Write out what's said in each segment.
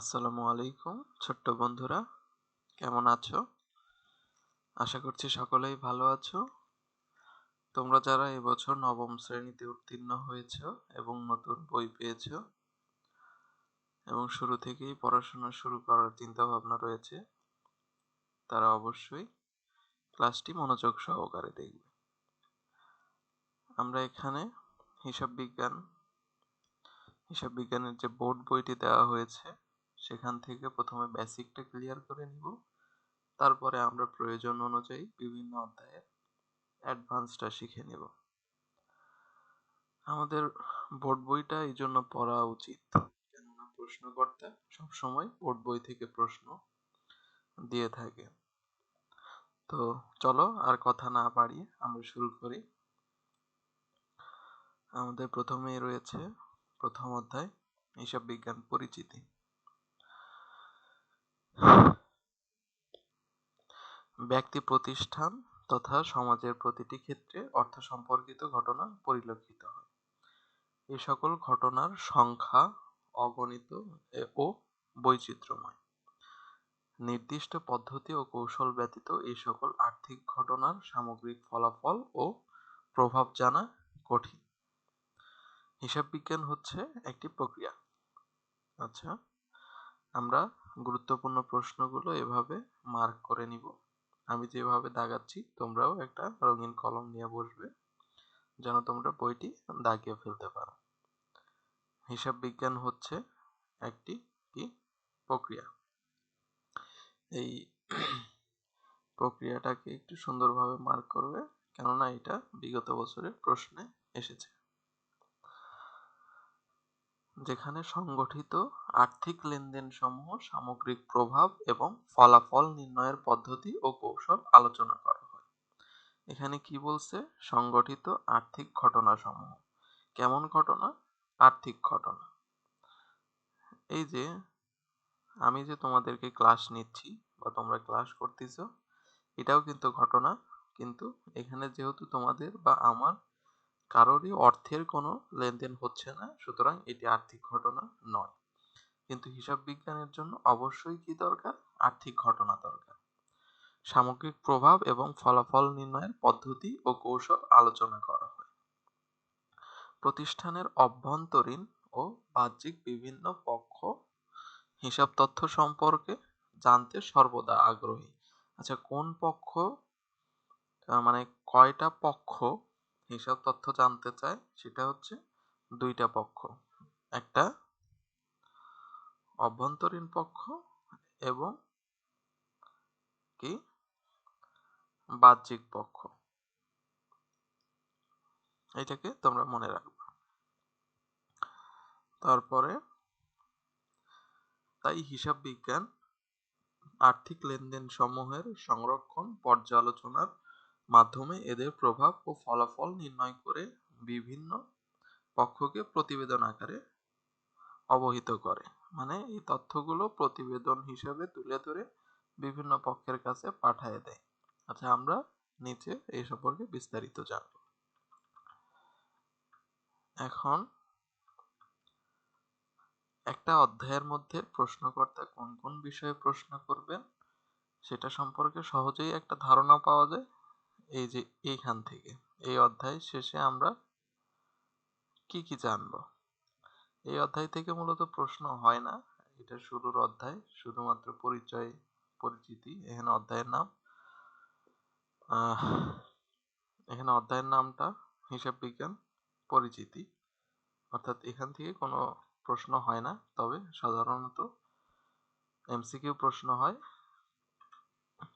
আসসালামু আলাইকুম ছোট্ট বন্ধুরা, কেমন আছো? আশা করছি সকলেই ভালো আছো। তোমরা যারা এবছর নবম শ্রেণীতে উত্তীর্ণ হয়েছো এবং নতুন বই পেয়েছো এবং শুরু থেকেই পড়াশোনা শুরু করার চিন্তা ভাবনা রয়েছে, তারা অবশ্যই ক্লাসটি মনোযোগ সহকারে দেখবে। আমরা এখানে হিসাব বিজ্ঞানের যে বোর্ড বইটি দেওয়া হয়েছে সেখান থেকে প্রথমে বেসিকটা ক্লিয়ার করে নিব। তারপরে আমরা প্রয়োজন অনুযায়ী বিভিন্ন অধ্যায়ের অ্যাডভান্সটা শিখে নেব। আমাদের বোর্ড বইটা এই জন্য পড়া উচিত, কেননা প্রশ্নকর্তা সবসময় বোর্ড বই থেকে প্রশ্ন দিয়ে থাকে। তো চলো আর কথা না বাড়িয়ে আমরা শুরু করি। আমাদের প্রথমেই রয়েছে প্রথম অধ্যায়, হিসাব বিজ্ঞান পরিচিতি। ব্যক্তি, প্রতিষ্ঠান তথা সমাজের প্রতিটি ক্ষেত্রে অর্থ সম্পর্কিত ঘটনা পরিলক্ষিত হয়। এই সকল ঘটনার সংখ্যা অগণিত ও বৈচিত্র্যময়। নির্দিষ্ট পদ্ধতি ও কৌশল ব্যতীত এই সকল আর্থিক ঘটনার সামগ্রিক ফলাফল ও প্রভাব জানা কঠিন। হিসাব বিজ্ঞান হচ্ছে একটি প্রক্রিয়া। আচ্ছা, আমরা গুরুত্বপূর্ণ প্রশ্নগুলো এভাবে মার্ক করে নিব। আমি যেভাবে দাগাচ্ছি তোমরাও একটা রঙিন কলম নিয়ে বসবে, যেন তোমরা বইটি দাগিয়ে ফেলতে পারো। হিসাব বিজ্ঞান হচ্ছে একটি কি প্রক্রিয়া। এই প্রক্রিয়াটাকে একটু সুন্দরভাবে মার্ক করবে, কেননা এটা বিগত বছরের প্রশ্নে এসেছে। যেখানে সংগঠিত আর্থিক লেনদেন সমূহ সামগ্রিক প্রভাব এবং ফলাফল নির্ণয়ের পদ্ধতি ও কৌশল আলোচনা করা হয়। এখানে কি বলছে? সংগঠিত আর্থিক ঘটনা সমূহ। কেমন ঘটনা? আর্থিক ঘটনা। এই যে আমি যে তোমাদেরকে ক্লাস নিচ্ছি বা তোমরা ক্লাস করতেছো, এটাও কিন্তু ঘটনা। কিন্তু এখানে যেহেতু তোমাদের বা আমার কারোরই অর্থের কোনো লেনদেন হচ্ছে না, সুতরাং এটি আর্থিক ঘটনা নয়। কিন্তু হিসাব বিজ্ঞানের জন্য অবশ্যই কি দরকার? আর্থিক ঘটনা দরকার। সামগ্রিক প্রভাব এবং ফলাফল নির্ণয়ের পদ্ধতি ও কৌশল আলোচনা করা হয়। প্রতিষ্ঠানের অভ্যন্তরীণ ও বাহ্যিক বিভিন্ন পক্ষ হিসাব তথ্য সম্পর্কে জানতে সর্বদা আগ্রহী। আচ্ছা, কোন পক্ষ, মানে কয়টা পক্ষ হিসাব তথ্য জানতে চায়? সেটা হচ্ছে দুইটা পক্ষ, একটা অভ্যন্তরীণ পক্ষ এবং কি বাহ্যিক পক্ষ। এটাকে তোমরা মনে রাখবে। তারপরে তাই হিসাব বিজ্ঞান আর্থিক লেনদেন সমূহের সংরক্ষণ, পর্যালোচনার মাধ্যমে এদের প্রভাব ও ফলাফল নির্ণয় করে বিভিন্ন পক্ষকে প্রতিবেদন আকারে অবহিত করে। মানে এই তথ্যগুলো প্রতিবেদন হিসেবে তুলে ধরে বিভিন্ন পক্ষের কাছে পাঠায় দেয়। আচ্ছা, আমরা নিচে এই সম্পর্কে বিস্তারিত জানব। এখন একটা অধ্যায়ের মধ্যে প্রশ্নকর্তা কোন কোন বিষয়ে প্রশ্ন করবেন সেটা সম্পর্কে সহজেই একটা ধারণা পাওয়া যায় এই যে এইখান থেকে। এই অধ্যায় শেষে আমরা কি কি জানবো? এই অধ্যায় থেকে মূলত প্রশ্ন হয় না, এটা শুরুর অধ্যায়, শুধুমাত্র পরিচয় পরিচিতি। এখানে অধ্যায়ের নাম এখানে অধ্যায়ের নামটা হিসাব বিজ্ঞান পরিচিতি, অর্থাৎ এখান থেকে কোনো প্রশ্ন হয় না, তবে সাধারণত এমসিকিউ প্রশ্ন হয়।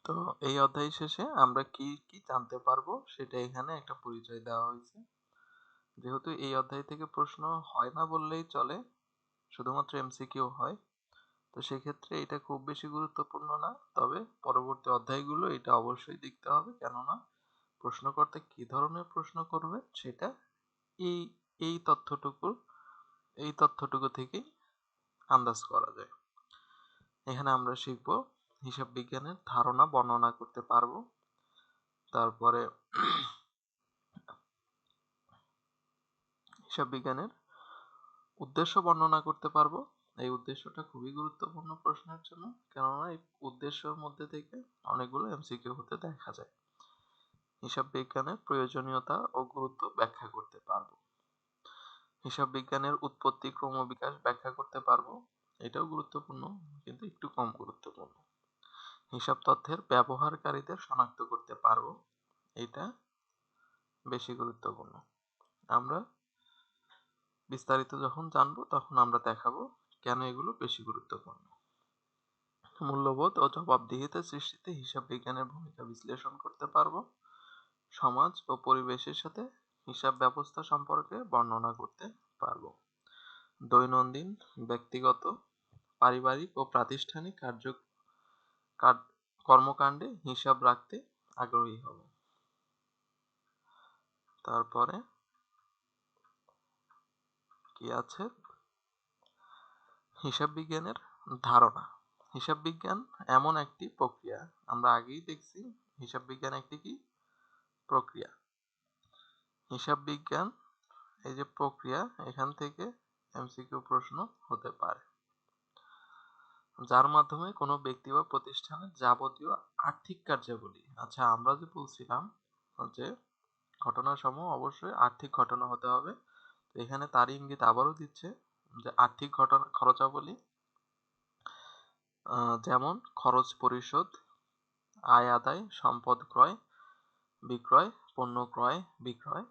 তো এই অধ্যায় শেষে আমরা কি কি জানতে পারবো সেটা এখানে একটা পরিচয় দেওয়া হয়েছে। যেহেতু এই অধ্যায় থেকে প্রশ্ন হয় না বললেই চলে, শুধুমাত্র এমসিকিউ হয়, তো সেক্ষেত্রে এটা খুব বেশি গুরুত্বপূর্ণ না। তবে পরবর্তী অধ্যায়গুলো এটা অবশ্যই দেখতে হবে, কেননা প্রশ্নকর্তা কি ধরনের প্রশ্ন করবে সেটা এই এই তথ্যটুকু থেকেই আন্দাজ করা যায়। এখানে আমরা শিখব হিসাব বিজ্ঞানের ধারণা বর্ণনা করতে পারবো, তারপরে হিসাব বিজ্ঞানের উদ্দেশ্য বর্ণনা করতে পারবো, এই উদ্দেশ্যটা খুবই গুরুত্বপূর্ণ প্রশ্নের জন্য, কেননা এই উদ্দেশ্যের মধ্যে থেকে অনেকগুলো এমসিকিউ হতে দেখা যায়। হিসাব বিজ্ঞানের প্রয়োজনীয়তা ও গুরুত্ব ব্যাখ্যা করতে পারবো। হিসাব বিজ্ঞানের উৎপত্তি ক্রমবিকাশ ব্যাখ্যা করতে পারবো, এটাও গুরুত্বপূর্ণ কিন্তু একটু কম গুরুত্বপূর্ণ। হিসাব তথ্যের ব্যবহারকারীদের শনাক্ত করতে পারবো, এটা বেশি গুরুত্বপূর্ণ। আমরা বিস্তারিত যখন জানবো তখন আমরা দেখাবো কেন এগুলো বেশি গুরুত্বপূর্ণ। মূল্যবোধ ও জবাবদিহিতা সৃষ্টিতে হিসাব বিজ্ঞানের ভূমিকা বিশ্লেষণ করতে পারবো। সমাজ ও পরিবেশের সাথে হিসাব ব্যবস্থা সম্পর্কে বর্ণনা করতে পারবো। দৈনন্দিন, ব্যক্তিগত, পারিবারিক ও প্রাতিষ্ঠানিক কর্মকাণ্ডে হিসাব রাখতে আগ্রহী হব। তারপরে কি আছে, হিসাব বিজ্ঞানের ধারণা। হিসাব বিজ্ঞান এমন একটি প্রক্রিয়া, আমরা আগেই দেখছি হিসাব বিজ্ঞান একটি কি প্রক্রিয়া। হিসাব বিজ্ঞান এই যে প্রক্রিয়া, এখান থেকে এমসিকিউ প্রশ্ন হতে পারে, যার মাধ্যমে কোনো ব্যক্তি বা প্রতিষ্ঠানের যাবতীয় আর্থিক কার্যাবলী, আচ্ছা আমরা যে বলছিলাম যে ঘটনাসমূহ অবশ্যই আর্থিক ঘটনা হতে হবে, তো এখানে তার ইঙ্গিত আবারও দিচ্ছে যে আর্থিক ঘটনা খরচাবলী, যেমন খরচ পরিশোধ, আয় আদায়, সম্পদ ক্রয় বিক্রয়, পণ্য ক্রয় বিক্রয়,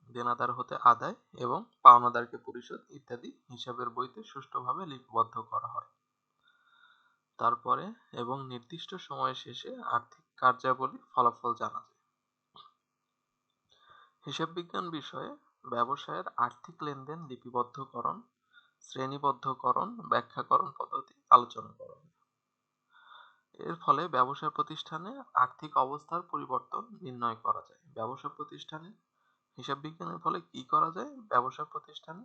দেনাদার হতে আদায় এবং পাওনাদারকে পরিশোধ ইত্যাদি হিসাবের বইতে সুষ্ঠুভাবে লিপিবদ্ধ করা হয়। তারপরে এবং নির্দিষ্ট সময় শেষে আর্থিক কার্যাবলীর ফলাফল জানা যায়। হিসাব বিজ্ঞান বিষয়ে ব্যবসায়ের আর্থিক লেনদেন লিপিবদ্ধকরণ, শ্রেণীবদ্ধকরণ, ব্যাখ্যাকরণ পদ্ধতি আলোচনা করা হয়। এর ফলে ব্যবসা প্রতিষ্ঠানে আর্থিক অবস্থার পরিবর্তন নির্ণয় করা যায়। ব্যবসা প্রতিষ্ঠানে হিসাব বিজ্ঞানের ফলে কি করা যায়, ব্যবসা প্রতিষ্ঠানে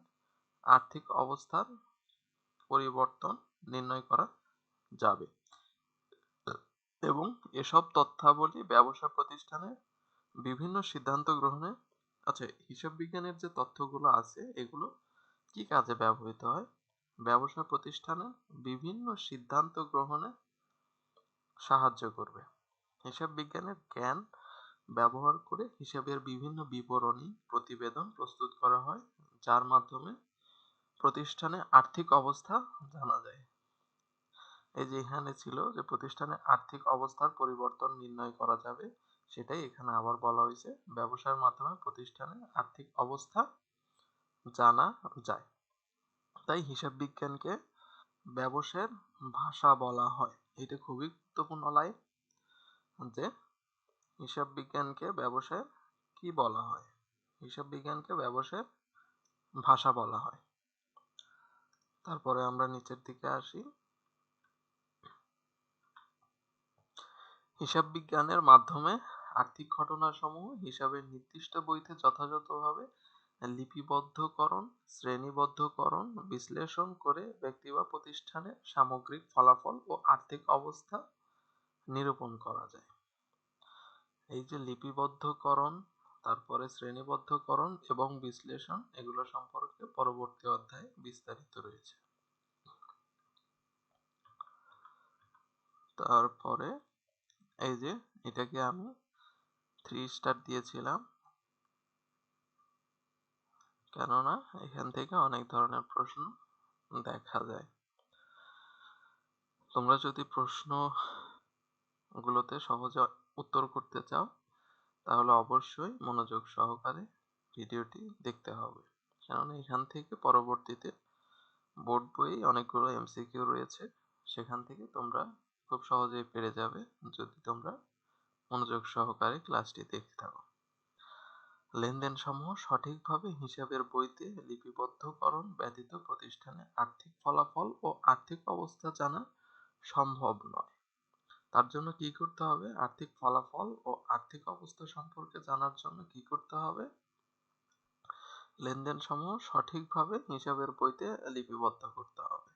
আর্থিক অবস্থার পরিবর্তন নির্ণয় করা যাবে এবং এসব তথ্যাবলী ব্যবসা প্রতিষ্ঠানের বিভিন্ন সিদ্ধান্ত গ্রহণে, আচ্ছা হিসাব বিজ্ঞানের যে তথ্যগুলো আছে এগুলো কি কাজে ব্যবহৃত হয়, ব্যবসা প্রতিষ্ঠানের বিভিন্ন সিদ্ধান্ত গ্রহণে সাহায্য করবে। হিসাব বিজ্ঞানের জ্ঞান ব্যবহার করে হিসাবের বিভিন্ন বিবরণী প্রতিবেদন প্রস্তুত করা হয়, যার মাধ্যমে প্রতিষ্ঠানে আর্থিক অবস্থা জানা যায়। এই যে এখানে ছিল যে প্রতিষ্ঠানে আর্থিক অবস্থার পরিবর্তন নির্ণয় করা যাবে, সেটাই এখানে আবার বলা হয়েছে, ব্যবসার মাধ্যমে প্রতিষ্ঠানে আর্থিক অবস্থা জানা যায়। তাই হিসাব বিজ্ঞানকে ব্যবসায়ের ভাষা বলা হয়। এটা খুবই গুরুত্বপূর্ণ লাইন যে হিসাব বিজ্ঞানকে ব্যবসায়ের কি বলা হয়, হিসাব বিজ্ঞানকে ব্যবসায়ের ভাষা বলা হয়। তারপরে আমরা নিচের দিকে আসি। হিসাব বিজ্ঞানের মাধ্যমে আর্থিক ঘটনাসমূহ হিসাবের নির্দিষ্ট বইতে যথাযথভাবে লিপিবদ্ধকরণ, শ্রেণীবদ্ধকরণ, বিশ্লেষণ করে ব্যক্তি বা প্রতিষ্ঠানের সামগ্রিক ফলাফল ও আর্থিক অবস্থা নিরূপণ করা যায়। এই যে লিপিবদ্ধকরণ, তারপরে শ্রেণীবদ্ধকরণ এবং বিশ্লেষণ, এগুলো সম্পর্কে পরবর্তী অধ্যায়ে বিস্তারিত রয়েছে। তারপরে এই যে এটাকে আমি 3 স্টার দিয়েছিলাম, কেননা এখান থেকে অনেক ধরনের প্রশ্ন দেখা যায়। তোমরা যদি প্রশ্নগুলোতে সহজে উত্তর করতে চাও তাহলে অবশ্যই মনোযোগ সহকারে ভিডিওটি দেখতে হবে, কেননা এখান থেকে পরবর্তীতে বোর্ড বইয়ে অনেকগুলো এমসিকিউ রয়েছে, সেখান থেকে তোমরা খুব সহজেই পেরে যাবে যদি তোমরা মনোযোগ সহকারে ক্লাসটি দেখতে থাকো। লেনদেন সমূহ সঠিকভাবে হিসাবের বইতে লিপিবদ্ধকরণ ব্যতীত প্রতিষ্ঠানে আর্থিক ফলাফল ও আর্থিক অবস্থা জানা সম্ভব নয়। তার জন্য কি করতে হবে, আর্থিক ফলাফল ও আর্থিক অবস্থা সম্পর্কে জানার জন্য কি করতে হবে, লেনদেন সমূহ সঠিকভাবে হিসাবের বইতে লিপিবদ্ধ করতে হবে।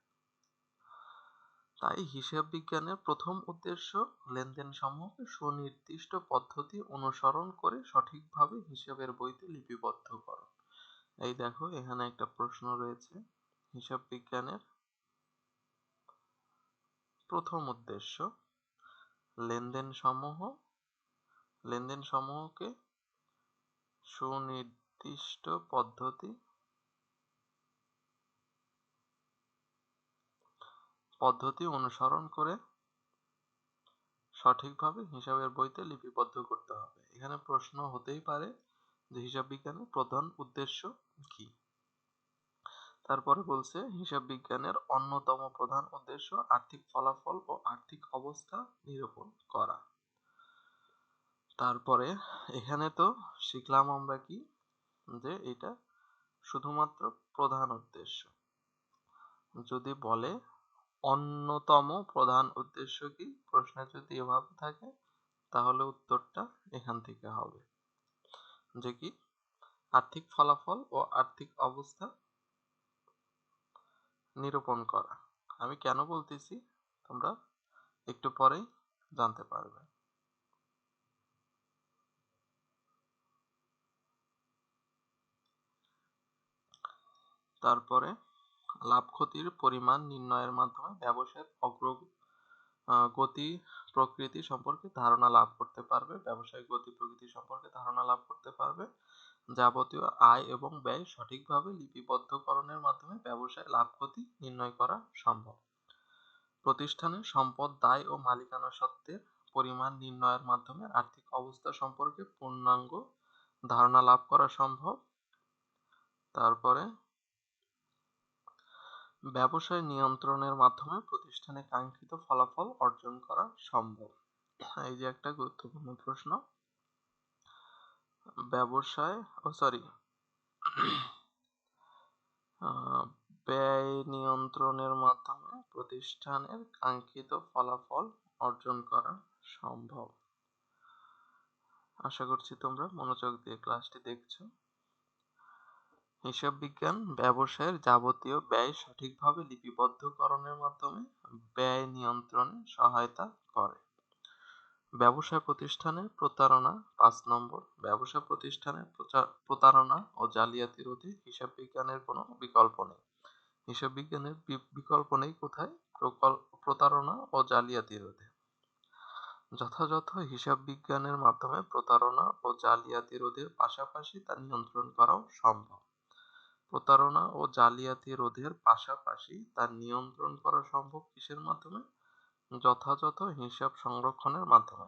তাই হিসাব বিজ্ঞানের প্রথম উদ্দেশ্য লেনদেন সমূহকে সুনির্দিষ্ট পদ্ধতি অনুসরণ করে সঠিকভাবে হিসাবের বইতে লিপিবদ্ধ করো। এই দেখো এখানে একটা প্রশ্ন রয়েছে হিসাব বিজ্ঞানের প্রথম উদ্দেশ্য লেনদেন সমূহকে সুনির্দিষ্ট পদ্ধতি অনুসরণ করে সঠিকভাবে হিসাবের বইতে লিপিবদ্ধ করতে হবে। এখানে প্রশ্ন হতেই পারে যে হিসাব বিজ্ঞানের প্রধান উদ্দেশ্য কি। তারপরে বলছে হিসাব বিজ্ঞানের অন্যতম প্রধান উদ্দেশ্য আর্থিক ফলাফল ও আর্থিক অবস্থা নিরূপণ করা। তারপরে এখানে তো শিখলাম আমরা কি, যে এটা শুধুমাত্র প্রধান উদ্দেশ্য। যদি বলে অন্যতম প্রধান উদ্দেশ্য কি, প্রশ্নে যদি এভাবে থাকে তাহলে উত্তরটা এখান থেকে হবে যে কি আর্থিক ফলাফল ও আর্থিক অবস্থা নিরূপণ করা। আমি কেন বলতেছি তোমরা একটু পরেই জানতে পারবে। তারপরে লাভ ক্ষতির পরিমাণ নির্ণয়ের মাধ্যমে ব্যবসায়ের গতি প্রকৃতি সম্পর্কে ধারণা লাভ করতে পারবে। ব্যবসায়িক গতি প্রকৃতি সম্পর্কে ধারণা লাভ করতে পারবে। যাবতীয় আয় এবং ব্যয় সঠিকভাবে লিপিবদ্ধকরণের মাধ্যমে ব্যবসায় লাভ ক্ষতি নির্ণয় করা সম্ভব। প্রতিষ্ঠানের সম্পদ, দায় ও মালিকানা সত্ত্বের পরিমাণ নির্ণয়ের মাধ্যমে আর্থিক অবস্থা সম্পর্কে পূর্ণাঙ্গ ধারণা লাভ করা সম্ভব। তারপরে ব্যবসায় নিয়ন্ত্রণের মাধ্যমে প্রতিষ্ঠানে কাঙ্ক্ষিত ফলাফল অর্জন করা সম্ভব। এই যে একটা গুরুত্বপূর্ণ প্রশ্ন। ব্যয় নিয়ন্ত্রণের মাধ্যমে প্রতিষ্ঠানের কাঙ্ক্ষিত ফলাফল অর্জন করা সম্ভব। আশা করছি তোমরা মনোযোগ দিয়ে ক্লাসটি দেখছো। হিসাব বিজ্ঞান ব্যবসায়ের যাবতীয় ব্যয় সঠিকভাবে লিপিবদ্ধকরণের মাধ্যমে ব্যয় নিয়ন্ত্রণে সহায়তা করে। ব্যবসা প্রতিষ্ঠানের প্রতারণা ৫ নম্বর। ব্যবসা প্রতিষ্ঠানের প্রতারণা ও জালিয়াতি রোধে হিসাব বিজ্ঞানের কোনো বিকল্প নেই। হিসাব বিজ্ঞানের বিকল্প নেই কোথায়? প্রতারণা ও জালিয়াতি রোধে। যথাযথ হিসাব বিজ্ঞানের মাধ্যমে প্রতারণা ও জালিয়াতি রোধের পাশাপাশি তা নিয়ন্ত্রণ করাও সম্ভব। প্রতারণা ও জালিয়াতি রোধের পাশাপাশি তা নিয়ন্ত্রণ করা সম্ভব কিসের মাধ্যমে? যথাযথ হিসাব সংরক্ষণের মাধ্যমে।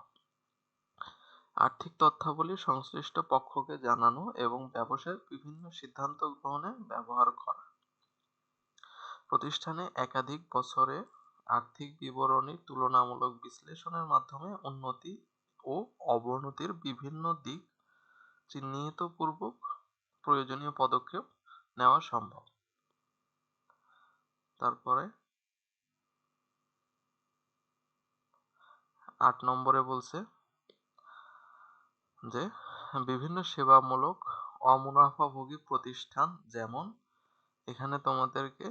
আর্থিক তথ্যাবলী সংশ্লিষ্ট পক্ষকে জানানো এবং ব্যবসায়ের বিভিন্ন সিদ্ধান্ত গ্রহণে ব্যবহার করা। প্রতিষ্ঠানে একাধিক বছরে আর্থিক বিবরণী তুলনামূলক বিশ্লেষণের মাধ্যমে উন্নতি ও অবনতির বিভিন্ন দিক চিহ্নিতপূর্বক প্রয়োজনীয় পদক্ষেপ নেওয়া সম্ভব। তারপরে ৮ নম্বরে বলছে যে বিভিন্ন সেবামূলক অমুনাফাভোগী প্রতিষ্ঠান, যেমন এখানে তোমাদেরকে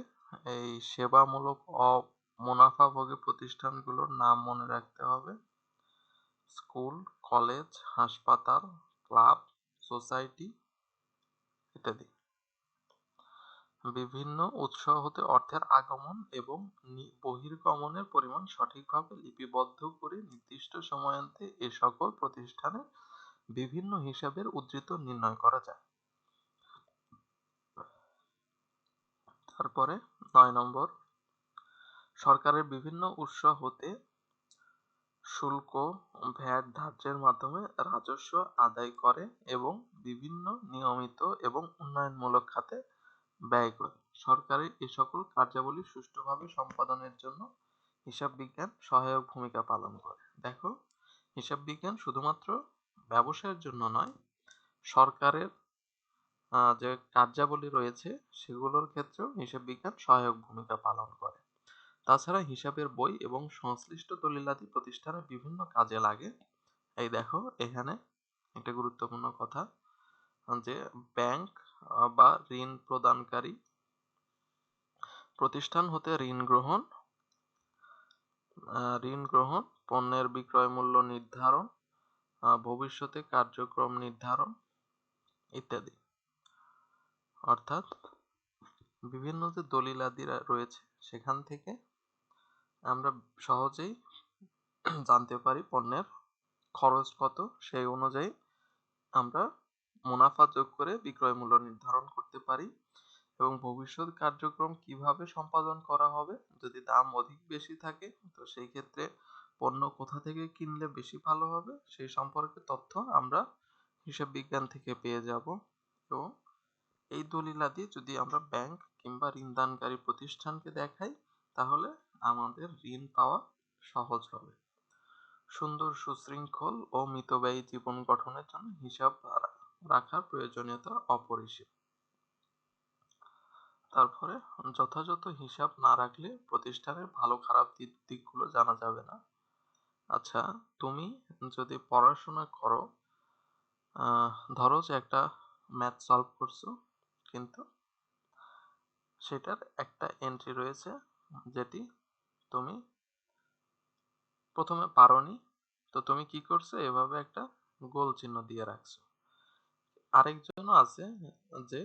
এই সেবামূলক অমুনাফাভোগী প্রতিষ্ঠানগুলোর নাম মনে রাখতে হবে। স্কুল, কলেজ, হাসপাতাল, ক্লাব, সোসাইটি ইত্যাদি। বিভিন্ন উৎস হতে অর্থের আগমন এবং বহির্গমনের পরিমাণ সঠিকভাবে লিপিবদ্ধ করে নির্দিষ্ট সময়ান্তে এ সকল প্রতিষ্ঠানে বিভিন্ন হিসাবের উদ্ধৃত নির্ণয় করা যায়। তারপরে ৯ নম্বর, সরকারের বিভিন্ন উৎস হতে শুল্ক, ভ্যাট ধার্যের মাধ্যমে রাজস্ব আদায় করে এবং বিভিন্ন নিয়মিত এবং উন্নয়নমূলক খাতে ব্যয় করে। সরকারের এ সকল কার্যাবলী সুষ্ঠুভাবে সম্পাদনের জন্য হিসাব বিজ্ঞান সহায়ক ভূমিকা পালন করে। দেখো, হিসাব বিজ্ঞান শুধুমাত্র ব্যবসায়ের জন্য নয়, সরকারের যে কার্যাবলী রয়েছে সেগুলোর ক্ষেত্রেও হিসাব বিজ্ঞান সহায়ক ভূমিকা পালন করে। তাছাড়া হিসাবের বই এবং সংশ্লিষ্ট দলিলাদি প্রতিষ্ঠানের বিভিন্ন কাজে লাগে। এই দেখো, এখানে একটা গুরুত্বপূর্ণ কথা, যে ব্যাংক বা ঋণ প্রদানকারী প্রতিষ্ঠান হতে ঋণ গ্রহণ, পণ্যের বিক্রয় মূল্য নির্ধারণ, ভবিষ্যতে কার্যক্রম নির্ধারণ ইত্যাদি। অর্থাৎ বিভিন্ন যে দলিলাদিরা রয়েছে সেখান থেকে আমরা সহজেই জানতে পারি পণ্যের খরচ কত, সেই অনুযায়ী আমরা মুনাফা যোগ করে বিক্রয় মূল্য নির্ধারণ করতে পারি এবং ভবিষ্যৎ কার্যক্রম কিভাবে সম্পাদন করা হবে। যদি দাম অধিক বেশি থাকে তো সেই ক্ষেত্রে পণ্য কোথা থেকে কিনলে বেশি ভালো হবে সেই সম্পর্কে তথ্য আমরা হিসাব বিজ্ঞান থেকে পেয়ে যাব। এবং এই দলিলাদি যদি আমরা ব্যাংক কিংবা ঋণদানকারী প্রতিষ্ঠানকে দেখাই তাহলে আমাদের ঋণ পাওয়া সহজ হবে। সুন্দর, সুশৃঙ্খল ও মিতব্যয়ী জীবন গঠনের জন্য হিসাব রাখার প্রয়োজনীয়তা অপরিসীম। তারপরে যথাযথ হিসাব না রাখলে প্রতিষ্ঠানের ভালো খারাপ দিকগুলো জানা যাবে না। আচ্ছা, তুমি যদি পড়াশোনা করো, ধরো যে একটা ম্যাথ সলভ করছো, কিন্তু সেটার একটা এন্ট্রি রয়েছে যেটি তুমি প্রথমে পারোনি, তো তুমি কি করছো, এভাবে একটা গোল চিহ্ন দিয়ে রাখছো। আরেকজনও আছে যে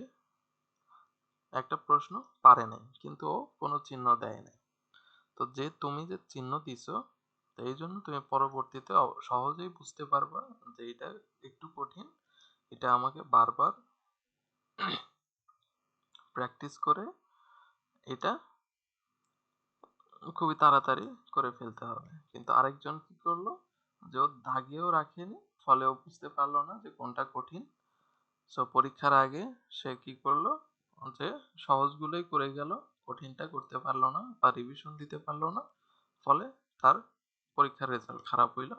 একটা প্রশ্ন পারে নাই কিন্তু ও কোনো চিহ্ন দেয় নাই। তো তুমি যে চিহ্ন দিছো, তো এই জন্য তুমি পরবর্তীতে সহজেই বুঝতে পারবা যে এটা একটু কঠিন, এটা আমাকে বারবার প্র্যাকটিস করে এটা খুবই তাড়াতাড়ি করে ফেলতে হবে। কিন্তু আরেকজন কি করলো, যে ও দাগিয়েও রাখেনি, ফলেও বুঝতে পারলো না যে কোনটা কঠিন। সো পরীক্ষার আগে সে কি করলো, যে সহজগুলোই করে গেল, কঠিনটা করতে পারলো না বা রিভিশন দিতে পারলো না, ফলে তার পরীক্ষার রেজাল্ট খারাপ হইল।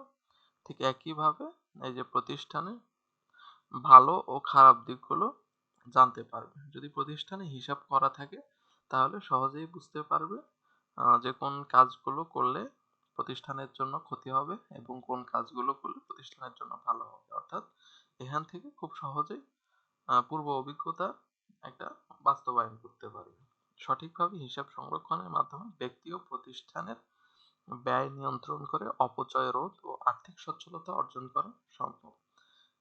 ঠিক একইভাবে এই যে প্রতিষ্ঠানে ভালো ও খারাপ দিকগুলো জানতে পারবে। যদি প্রতিষ্ঠানে হিসাব করা থাকে তাহলে সহজেই বুঝতে পারবে যে কোন কাজগুলো করলে প্রতিষ্ঠানের জন্য ক্ষতি হবে এবং কোন কাজগুলো করলে প্রতিষ্ঠানের জন্য ভালো হবে। অর্থাৎ এখান থেকে খুব সহজেই পূর্ব অভিজ্ঞতা একটা বাস্তবায়ন করতে পারবে। সঠিকভাবে হিসাব সংরক্ষণের মাধ্যমে ব্যক্তি ও প্রতিষ্ঠানের ব্যয় নিয়ন্ত্রণ করে অপচয় রোধ ও আর্থিক সচ্ছলতা অর্জন করা সম্ভব।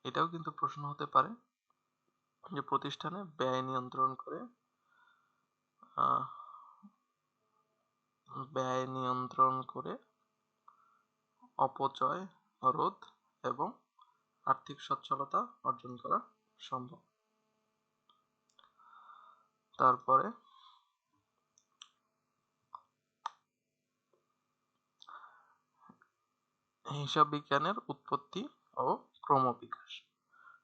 এটাও কিন্তু প্রশ্ন হতে পারে যে প্রতিষ্ঠানে ব্যয় নিয়ন্ত্রণ করে অপচয় রোধ এবং আর্থিক সচ্ছলতা অর্জন করা সম্ভব। তারপরে হিসাব বিজ্ঞানের উৎপত্তি ও ক্রমবিকাশ।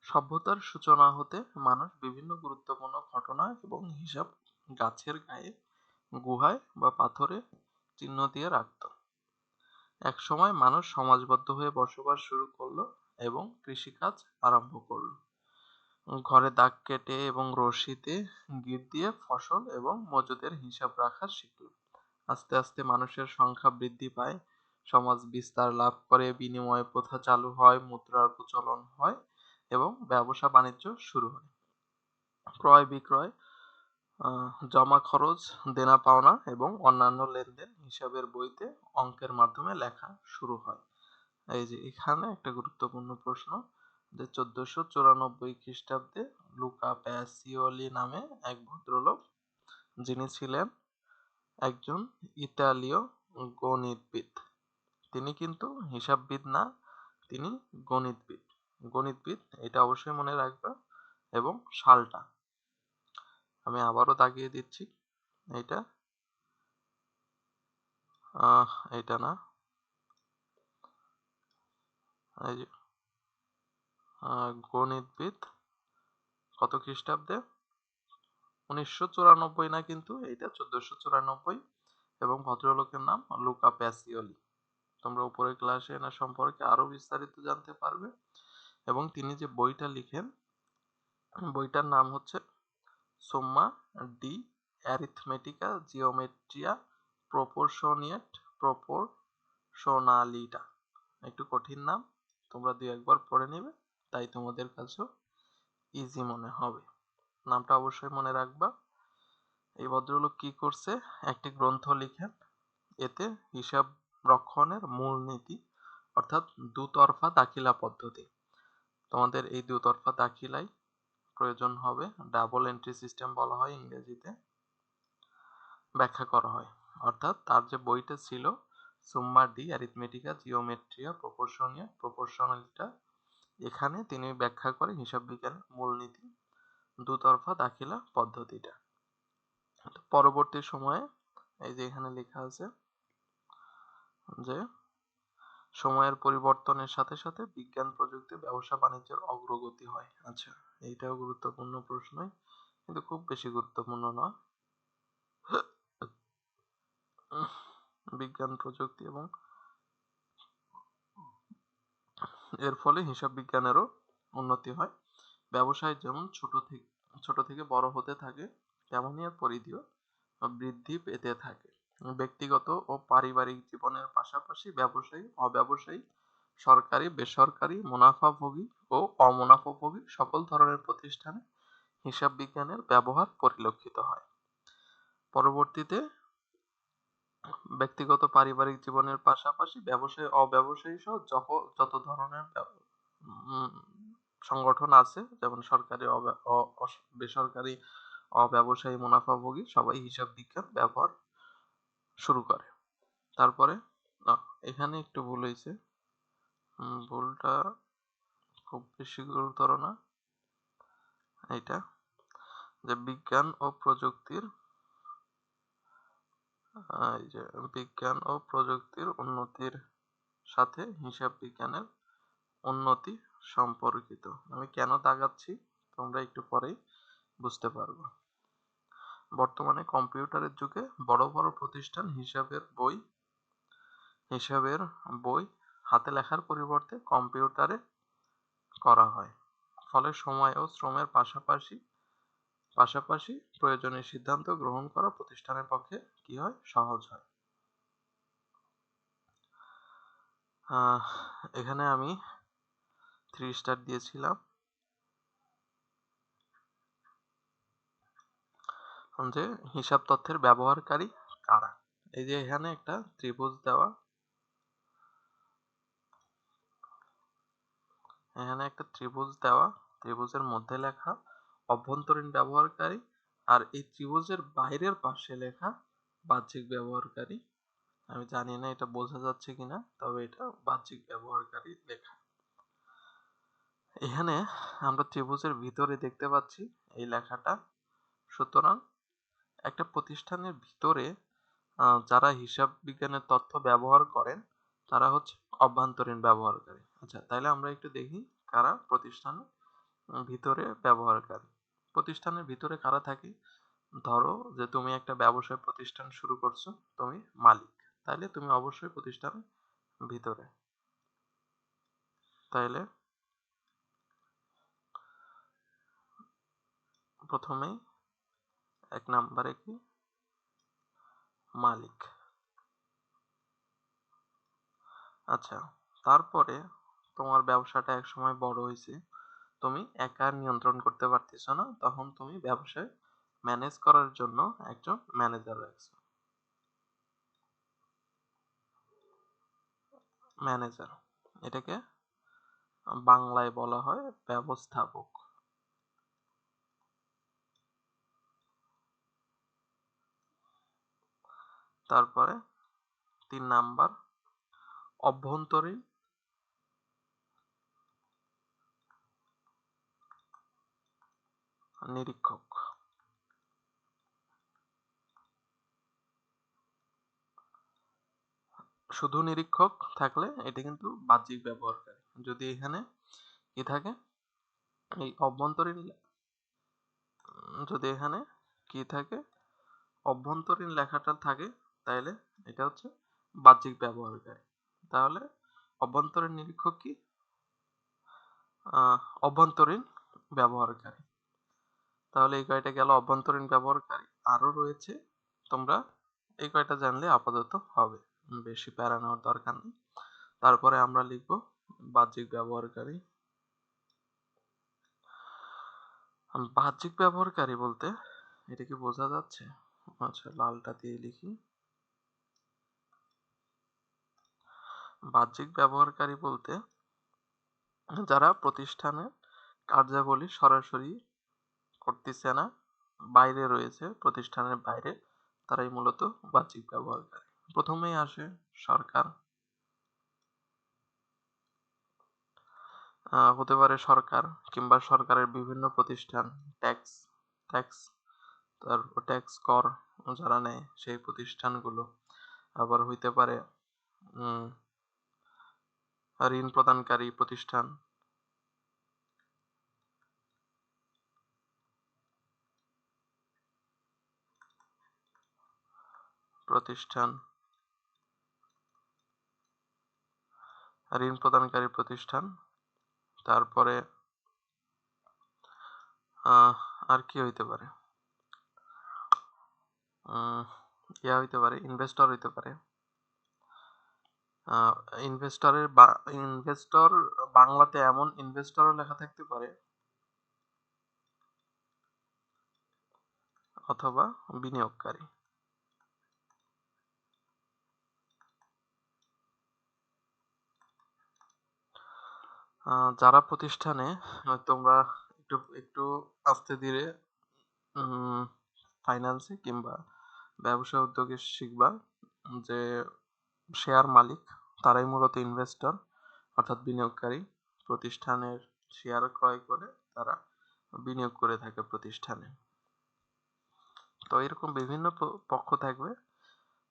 সভ্যতার সূচনা হতে মানুষ বিভিন্ন গুরুত্বপূর্ণ ঘটনা এবং হিসাব গাছের গায়ে, গুহায় বা পাথরে চিহ্ন দিয়ে রাখত। এক সময় মানুষ সমাজবদ্ধ হয়ে বসবাস শুরু করলো এবং কৃষিকাজ আরম্ভ করলো। ঘরে দাগ কেটে এবং রশিতে গিট দিয়ে ফসল এবং মজুদের হিসাব রাখা শিখলো। আস্তে আস্তে মানুষের সংখ্যা বৃদ্ধি পায়, সমাজ বিস্তার লাভ করে, বিনিময় প্রথা চালু হয়, মুদ্রার প্রচলন হয় এবং ব্যবসা বাণিজ্য শুরু হয়। ক্রয় বিক্রয়, জমা খরচ, দেনা পাওনা এবং অন্যান্য লেনদেন হিসাবের বইতে অঙ্কের মাধ্যমে লেখা শুরু হয়। এই যে এখানে একটা গুরুত্বপূর্ণ প্রশ্ন, যে 1494 খ্রিস্টাব্দে লুকা প্যাসিওলি নামে এক ভদ্রলোক, যিনি ছিলেন একজন ইতালীয় গণিতবিদ, তিনি কিন্তু হিসাববিদ না, তিনি গণিতবিদ। গণিতবিদ এটা অবশ্যই মনে রাখবে। এবং সালটা আমি আবারও দাগিয়ে দিচ্ছি, এটা এটা না, এই যে গণিতবিদ কত খ্রিস্টাব্দে, 1994 না, কিন্তু এটা 1494 এবং ভদ্রলোকের নাম লুকা প্যাসিওলি। তোমরা উপরের ক্লাসে এনার সম্পর্কে আরো বিস্তারিত জানতে পারবে। এবং তিনি যে বইটা লিখেন, বইটার নাম হচ্ছে সোম্মা ডি অ্যারিথমেটিকা জিওমেট্রিয়া প্রপোর্শনিয়েট প্রপোর্শনালিটা। একটু কঠিন নাম, তোমরা দুই একবার পড়ে নেবে, তাই তোমাদের কাছেও ইজি মনে হবে। নামটা অবশ্যই মনে রাখবা। এই ভদ্রলোক কি করছে, একটি গ্রন্থ লিখেন, এতে হিসাব রক্ষণের মূলনীতি অর্থাৎ দুতরফা দাখিলা পদ্ধতি, তোমাদের এই দুতরফা দাখিলাই প্রয়োজন হবে, ডাবল এন্ট্রি সিস্টেম বলা হয় ইংরেজিতে, ব্যাখ্যা করা হয়। অর্থাৎ তার যে বইটা ছিল সুম্মা ডি অ্যারিথমেটিকা, জিওমেট্রিয়া, প্রপোর্শনালিটা। এখানে তিনি ব্যাখ্যা করে হিসাব বিজ্ঞানের মূলনীতি, দুতরফা দাখিলা পদ্ধতিটা। পরবর্তী সময়ে এই যে এখানে লেখা আছে যে সময়ের পরিবর্তনের সাথে সাথে বিজ্ঞান প্রযুক্তি ব্যবসা বাণিজ্যের অগ্রগতি হয়। আচ্ছা, এইটাও গুরুত্বপূর্ণ প্রশ্নই, কিন্তু খুব বেশি গুরুত্বপূর্ণ না। বিজ্ঞান প্রযুক্তি এবং এর ফলে হিসাব বিজ্ঞানেরও উন্নতি হয়। ব্যবসায় যেমন ছোট থেকে বড় হতে থাকে, তেমনই এর পরিধিও বৃদ্ধি পেতে থাকে। ব্যক্তিগত ও পারিবারিক জীবনের পাশাপাশি ব্যবসায়ী, অব্যবসায়ী, সরকারি, বেসরকারি, মুনাফাভোগী ও অমুনাফাভোগী সকল ধরনের প্রতিষ্ঠানে হিসাব বিজ্ঞানের ব্যবহার পরিলক্ষিত হয়। পরবর্তীতে ব্যক্তিগত পারিবারিক জীবনের পাশাপাশি ব্যবসায়ী, অব্যবসায়ী সহ যত ধরনের সংগঠন আছে, যেমন সরকারি, বেসরকারি, অব্যবসায়ী, মুনাফাভোগী, সবাই হিসাব বিজ্ঞান ব্যবহার শুরু করে। তারপরে এখানে একটু ভুল হয়েছে, ভুলটা খুব বেশি গুরুতর না। এটা যে বিজ্ঞান ও প্রযুক্তির উন্নতির সাথে হিসাব বিজ্ঞানের উন্নতি সম্পর্কিত। আমি কেন দাগাচ্ছি তোমরা একটু পরেই বুঝতে পারবে। বর্তমানে কম্পিউটারের যুগে বড় বড় প্রতিষ্ঠান হিসাবের বই হাতে লেখার পরিবর্তে কম্পিউটারে করা হয়। ফলে সময় ও শ্রমের পাশাপাশি প্রয়োজনীয় সিদ্ধান্ত গ্রহণ করা প্রতিষ্ঠানের পক্ষে কি হয়, সহজ হয়। এখানে আমি 3 স্টার দিয়েছিলাম। যে হিসাব তথ্যের ব্যবহারকারী কারা। এই যে এখানে একটা ত্রিভুজ দেওয়া, ত্রিভুজের মধ্যে লেখা অভ্যন্তরীণ ব্যবহারকারী, আর এই ত্রিভুজের বাইরের পাশে লেখা বাহ্যিক ব্যবহারকারী। আমি জানি না এটা বোঝা যাচ্ছে কিনা, তবে এটা বাহ্যিক ব্যবহারকারী লেখা। এখানে আমরা ত্রিভুজের ভিতরে দেখতে পাচ্ছি এই লেখাটা। সুতরাং একটা প্রতিষ্ঠানের ভিতরে যারা হিসাব বিজ্ঞানের তথ্য ব্যবহার করেন তারা হচ্ছে অভ্যন্তরীণ ব্যবহারকারী। আচ্ছা, তাহলে আমরা একটু দেখি কারা প্রতিষ্ঠানের ভিতরে ব্যবহারকারী। প্রতিষ্ঠানের ভিতরে কারা থাকে? ধরো যে তুমি একটা ব্যবসায় প্রতিষ্ঠান শুরু করছো, তুমি মালিক, তাইলে তুমি অবশ্যই প্রতিষ্ঠানের ভিতরে। তাইলে প্রথমেই 1 নম্বরে কি? মালিক। আচ্ছা, তারপরে তোমার ব্যবসাটা এক সময় বড় হয়েছে, তুমি একা নিয়ন্ত্রণ করতে পারতেছো না, তখন তুমি ব্যবসায় ম্যানেজ করার জন্য একজন ম্যানেজার রাখছো। ম্যানেজার, এটাকে বাংলায় বলা হয় ব্যবস্থাপক। তারপরে 3 নাম্বার অভ্যন্তরীণ নিরীক্ষক। শুধু নিরীক্ষক থাকলে এটা কিন্তু বাহ্যিক ব্যবহারকারী। যদি এখানে কি থাকে, এই অভ্যন্তরীণ, যদি এখানে কি থাকে, অভ্যন্তরীণ লেখাটা থাকে, তাইলে এটা হচ্ছে বাহ্যিক ব্যবহারকারী। তাহলে অভ্যন্তরীণ নিরীক্ষক কি? অভ্যন্তরীণ ব্যবহারকারী। তাহলে এই কয়টা গেল অভ্যন্তরীণ ব্যবহারকারী। আরো রয়েছে, তোমরা এই কয়টা জানলে আপাতত হবে, বেশি প্যারা নেওয়ার দরকার নেই। তারপরে আমরা লিখব বাহ্যিক ব্যবহারকারী। বাহ্যিক ব্যবহারকারী বলতে এটা কি বোঝা যাচ্ছে? আচ্ছা, লালটা দিয়ে লিখি। বাহ্যিক ব্যবহারকারী বলতে যারা প্রতিষ্ঠানের কার্যাবলী সরাসরি করতেছে না, বাইরে রয়েছে, প্রতিষ্ঠানের বাইরে, তারাই মূলত বাহ্যিক ব্যবহারকারী। প্রথমেই আসে সরকার। হতে পারে সরকার কিংবা সরকারের বিভিন্ন প্রতিষ্ঠান, ট্যাক্স ট্যাক্স তারপর ট্যাক্স কর যারা নেয় সেই প্রতিষ্ঠানগুলো। আবার হইতে পারে উম, ঋণ প্রদানকারী প্রতিষ্ঠান। প্রতিষ্ঠান ঋণ প্রদানকারী প্রতিষ্ঠান। তারপরে আর কি হইতে পারে? উম, হইতে পারে, ইনভেস্টর হইতে পারে। ইনভেস্টরের ইনভেস্টর বাংলাতে এমন ইনভেস্টরও লেখা থাকতে পারে, অথবা বিনিয়োগকারী। যারা প্রতিষ্ঠানে তোমরা একটু একটু আস্তে ধীরে ফাইন্যান্সে কিংবা ব্যবসা উদ্যোগে শিখবা যে শেয়ার মালিক তারাই মূলত ইনভেস্টর অর্থাৎ বিনিয়োগকারী। প্রতিষ্ঠানের শেয়ার ক্রয় করে তারা বিনিয়োগ করে থাকে প্রতিষ্ঠানে। তো এরকম বিভিন্ন পক্ষ থাকবে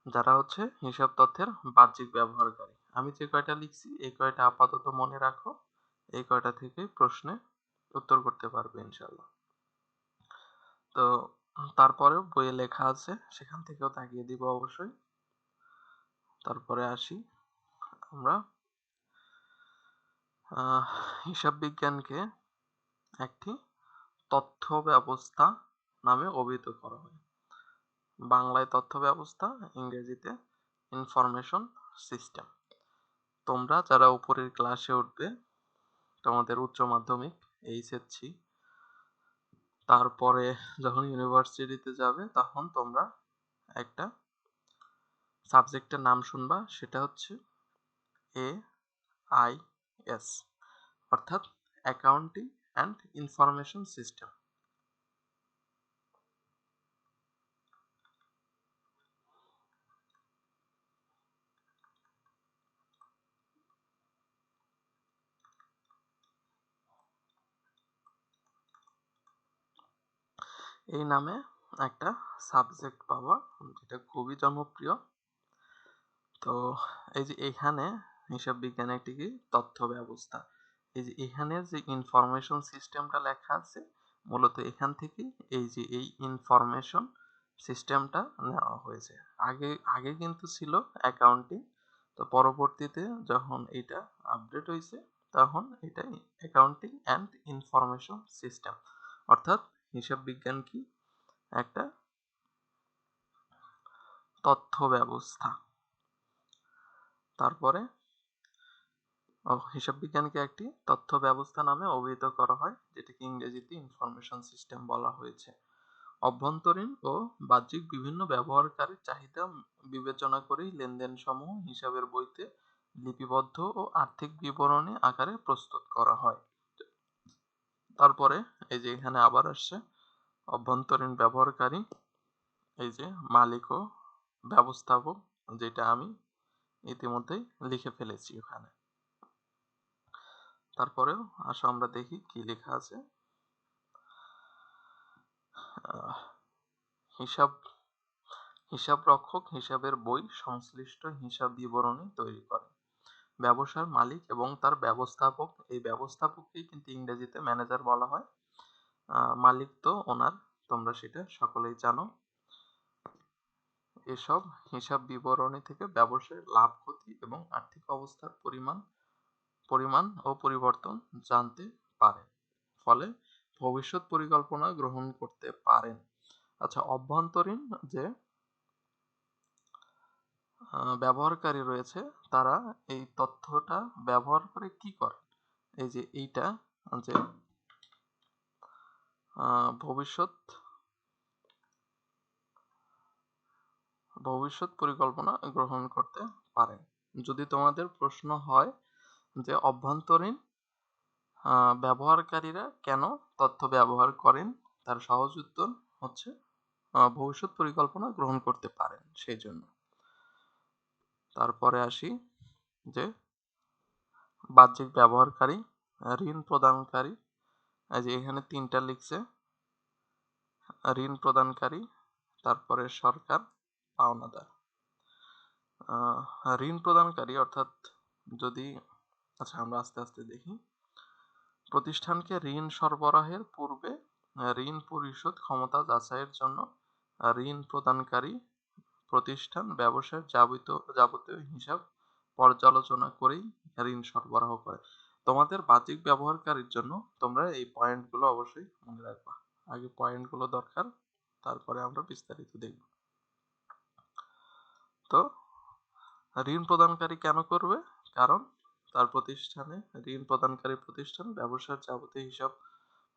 যারা হচ্ছে হিসাব তথ্যের বাহ্যিক ব্যবহারকারী। আমি যে কয়টা লিখছি এই কয়টা আপাতত মনে রাখো, এই কয়টা থেকে প্রশ্নে উত্তর করতে পারবে ইনশাল্লাহ। তো তারপরেও বইয়ে লেখা আছে, সেখান থেকেও তাকিয়ে দিব অবশ্যই। তারপরে আসি আমরা হিসাব বিজ্ঞানকে একটি তথ্য ব্যবস্থা নামে অভিহিত করা হয়। বাংলায় তথ্য ব্যবস্থা, ইংরেজিতে ইনফরমেশন সিস্টেম। তোমরা যারা উপরের ক্লাসে উঠবে, তোমাদের উচ্চ মাধ্যমিক, এইচএসসি, তারপরে যখন ইউনিভার্সিটিতে যাবে তখন তোমরা একটা সাবজেক্টের নাম শুনবা, সেটা হচ্ছে AIS অর্থাৎ অ্যাকাউন্টিং অ্যান্ড ইনফরমেশন সিস্টেম। এই নামে একটা সাবজেক্ট পাবা যেটা খুবই জনপ্রিয়। তো এই যে এখানে হিসাব বিজ্ঞানে একটি কি তথ্য ব্যবস্থা, এই যে এখানে যে ইনফরমেশন সিস্টেমটা লেখা আছে মূলত এখান থেকে এই যে এই ইনফরমেশন সিস্টেমটা নেওয়া হয়েছে। আগে আগে কিন্তু ছিল অ্যাকাউন্টিং, তো পরবর্তীতে যখন এটা আপডেট হয়েছে তখন এটা অ্যাকাউন্টিং অ্যান্ড ইনফরমেশন সিস্টেম অর্থাৎ হিসাব বিজ্ঞান কি একটা তথ্য ব্যবস্থা। তারপরে হিসাব বিজ্ঞানকে একটি তথ্য ব্যবস্থা নামে অভিহিত করা হয়, যেটাকে ইংরেজিতে ইনফরমেশন সিস্টেম বলা হয়েছে। অভ্যন্তরীণ ও বাহ্যিক বিভিন্ন ব্যবহারকারীর চাহিদা বিবেচনা করেই লেনদেন সমূহ হিসাবের বইতে লিপিবদ্ধ ও আর্থিক বিবরণী আকারে প্রস্তুত করা হয়। তারপরে এই যে এখানে আবার আসছে অভ্যন্তরীণ ব্যবহারকারী, এই যে মালিক ও ব্যবস্থাপক, যেটা আমি ইতিমধ্যেই লিখে ফেলেছি ওখানে। তারপরেও আসো আমরা দেখি কি লেখা আছে। হিসাব হিসাব রক্ষক হিসাবের বই সংশ্লিষ্ট হিসাব বিবরণী তৈরি করে। ব্যবসার মালিক এবং তার ব্যবস্থাপক, এই ব্যবস্থাপককেই কিন্তু ইংরেজিতে ম্যানেজার বলা হয়। মালিক তো ওনার, তোমরা সেটা সকলেই জানো। এসব হিসাব বিবরণী থেকে ব্যবসায়ের লাভ ক্ষতি এবং আর্থিক অবস্থার পরিমাণ ও পরিবর্তন জানতে পারেন, ফলে ভবিষ্যৎ পরিকল্পনা গ্রহণ করতে পারেন। আচ্ছা, অভ্যন্তরীণ যে ব্যবহারকারী রয়েছে তারা এই তথ্যটা ব্যবহার করে কি করে? এই যে এইটা যে ভবিষ্যৎ পরিকল্পনা গ্রহণ করতে পারেন। যদি তোমাদের প্রশ্ন হয় যে অভ্যন্তরীণ ব্যবহারকারীরা কেন তথ্য ব্যবহার করেন, তার সহজ উত্তর হচ্ছে ভবিষ্যৎ পরিকল্পনা গ্রহণ করতে পারেন সেই জন্য। তারপরে আসি যে বাহ্যিক ব্যবহারকারী, ঋণ প্রদানকারী, এই যে এখানে 3টা লিখছে, ঋণ প্রদানকারী, তারপরে সরকার, পাওনাদার। ঋণ প্রদানকারী অর্থাৎ যদি, আচ্ছা আমরা আস্তে আস্তে দেখি। প্রতিষ্ঠানকে ঋণ সরবরাহের পূর্বে ঋণ পরিশোধ ক্ষমতা যাচাইয়ের জন্য ঋণ প্রদানকারী প্রতিষ্ঠান ব্যবসায়ের যাবতীয় হিসাব পর্যালোচনা করেই ঋণ সরবরাহ করে। তোমাদের বাহ্যিক ব্যবহারকারীর জন্য তোমরা এই পয়েন্টগুলো অবশ্যই মনে রাখবা। আগে পয়েন্টগুলো দরকার, তারপরে আমরা বিস্তারিত দেখব। তো ঋণ প্রদানকারী কেন করবে? কারণ তার প্রতিষ্ঠানে, ঋণ প্রদানকারী প্রতিষ্ঠান ব্যবসার যাবতীয় হিসাব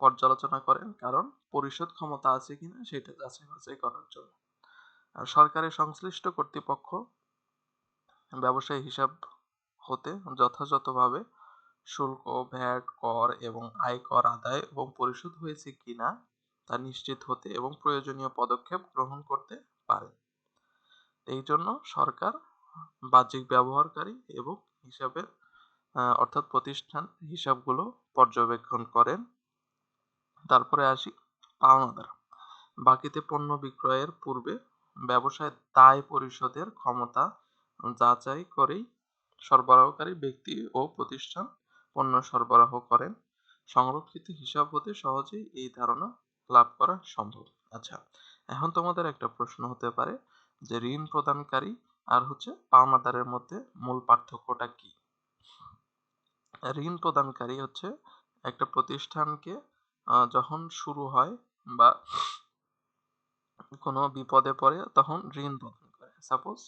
পর্যালোচনা করেন, কারণ পরিশোধ ক্ষমতা আছে কিনা সেটা যাচাই বাছাই করার জন্য। আর সরকারি সংশ্লিষ্ট কর্তৃপক্ষ ব্যবসায়ী হিসাব হতে যথাযথভাবে শুল্ক, ভ্যাট, কর এবং আয়কর আদায় এবং পরিশোধ হয়েছে কিনা তা নিশ্চিত হতে এবং প্রয়োজনীয় পদক্ষেপ গ্রহণ করতে পারে। এই জন্য সরকার বাহ্যিক ব্যবহারকারী এবং হিসাবের অর্থাৎ প্রতিষ্ঠান হিসাবগুলো পর্যবেক্ষণ করেন। তারপরে আসি পাওনাদার। বাকিতে পণ্য বিক্রয়ের পূর্বে ব্যবসায় দায় পরিশোধের ক্ষমতা যাচাই করেই সরবরাহকারী ব্যক্তি ও প্রতিষ্ঠান পণ্য সরবরাহ করেন। সংরক্ষিত হিসাব হতে সহজেই এই ধারণা লাভ করা সম্ভব। আচ্ছা, এখন তোমাদের একটা প্রশ্ন হতে পারে যে ঋণ প্রদানকারী আর হচ্ছে পাওনাদারের মধ্যে মূল পার্থক্যটা কি? ঋণ প্রদানকারী হচ্ছে একটা প্রতিষ্ঠানকে যখন শুরু হয় বা কোনো বিপদে পড়ে তখন ঋণ প্রদান করে। সাপোজ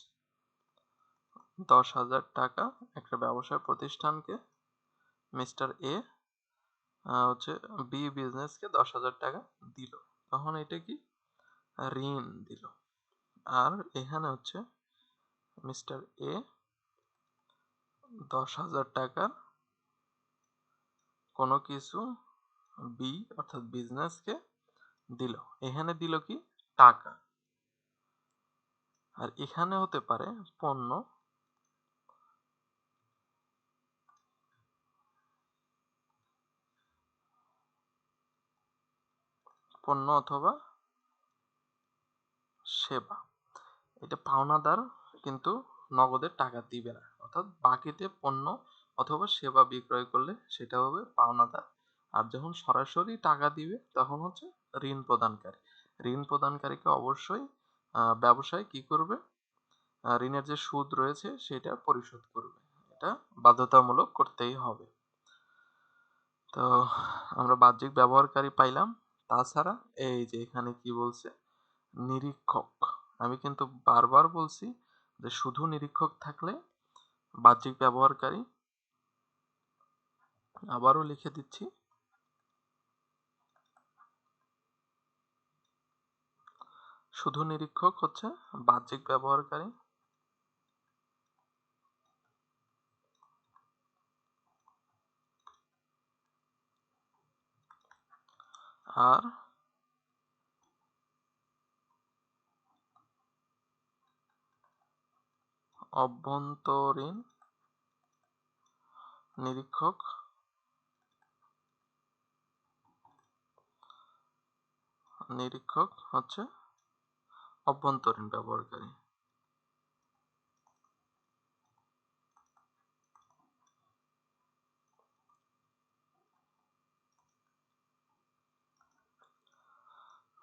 10,000 টাকা একটা ব্যবসায় প্রতিষ্ঠানকে মিস্টার এ হচ্ছে বি বিজনেসকে 10,000 টাকা দিল, তখন এটা কি? ঋণ দিল। আর এখানে হচ্ছে মিস্টার এ 10,000 টাকা কোনো কিছু বি অর্থাৎ বিজনেসকে দিল। এখানে দিল কি? টাকা। আর এখানে হতে পারে পণ্য, পণ্য অথবা সেবা। এটা পাওনাদার কিন্তু নগদে টাকা দিবে না, অর্থাৎ বাকিতে পণ্য অথবা সেবা বিক্রয় করলে সেটা হবে পাওনাদার। আর যখন সরাসরি টাকা দিবে তখন হচ্ছে ঋণ প্রদানকারী। ঋণ প্রদানকারীকে অবশ্যই ব্যবসায় কি করবে? ঋণের যে সুদ রয়েছে সেটা পরিশোধ করবে, এটা বাধ্যতামূলক করতেই হবে। তো আমরা বাহ্যিক ব্যবহারকারী পাইলাম। তাছাড়া এই যে এখানে কি বলছে? নিরীক্ষক। আমি কিন্তু বারবার বলছি যে শুধু নিরীক্ষক থাকলে বাহ্যিক ব্যবহারকারী, আবারও লিখে দিচ্ছি, শুধু নিরীক্ষক হচ্ছে বাহ্যিক ব্যবহারকারী। আর অভ্যন্তরীণ নিরীক্ষক হচ্ছে অভ্যন্তরীণ ব্যবহারকারী।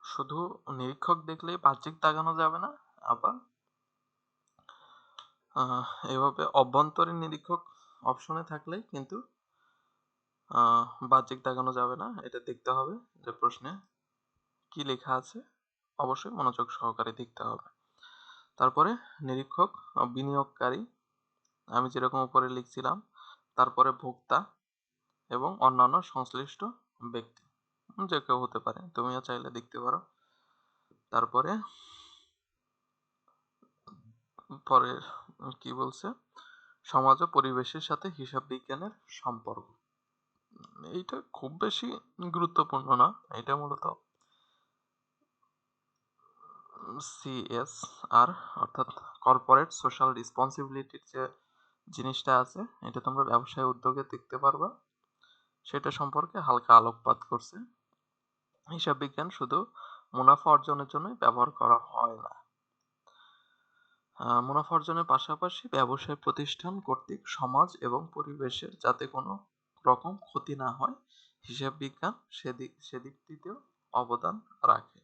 শুধু নিরীক্ষক দেখলেই বাহ্যিক দাগানো যাবে না, আবার এভাবে অভ্যন্তরীণ নিরীক্ষক অপশনে থাকলেই কিন্তু বাহ্যিক দাগানো যাবে না। এটা দেখতে হবে যে প্রশ্নে কি লেখা আছে, অবশ্যই মনোযোগ সহকারে দেখতে হবে। তারপরে নিরীক্ষক বিনিয়োগকারী, আমি যেরকম উপরে লিখছিলাম। তারপরে ভোক্তা এবং অন্যান্য সংশ্লিষ্ট ব্যক্তি, যে কেউ হতে পারে, তুমিও চাইলে দেখতে পারো। তারপরে পরের কি বলছে? সমাজ ও পরিবেশের সাথে হিসাব বিজ্ঞানের সম্পর্ক। এইটা খুব বেশি গুরুত্বপূর্ণ না, এটা মূলত CSR অর্থাৎ কর্পোরেট সোশ্যাল রেসপন্সিবিলিটির যে জিনিসটা আছে, এটা তোমরা ব্যবসায় উদ্যোগে দেখতে পারবা। সেটা সম্পর্কে হালকা আলোকপাত করছে। হিসাব বিজ্ঞান শুধু মুনাফা অর্জনের জন্যই ব্যবহার করা হয় না। মুনাফা অর্জনের পাশাপাশি ব্যবসায় প্রতিষ্ঠান কর্তৃক সমাজ এবং পরিবেশের যাতে কোনো রকম ক্ষতি না হয়, হিসাব বিজ্ঞান সেদিকটিতেও অবদান রাখে।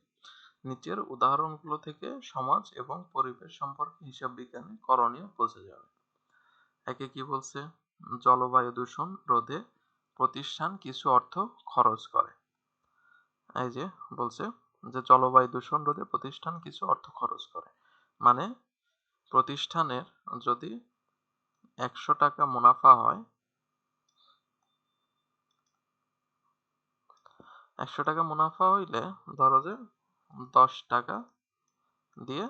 নিচের উদাহরণগুলো থেকে সমাজ এবং পরিবেশ সম্পর্কে হিসাব বিজ্ঞানের করণীয় বোঝা যাবে। একে কি বলছে? জলবায়ু দূষণ রোধে প্রতিষ্ঠান কিছু অর্থ খরচ করে। এই যে বলছে যে জলবায়ু দূষণ রোধে প্রতিষ্ঠান কিছু অর্থ খরচ করে, মানে প্রতিষ্ঠানের যদি 100 টাকা মুনাফা হয়, 100 টাকা মুনাফা হইলে ধরো যে 10 টাকা দিয়ে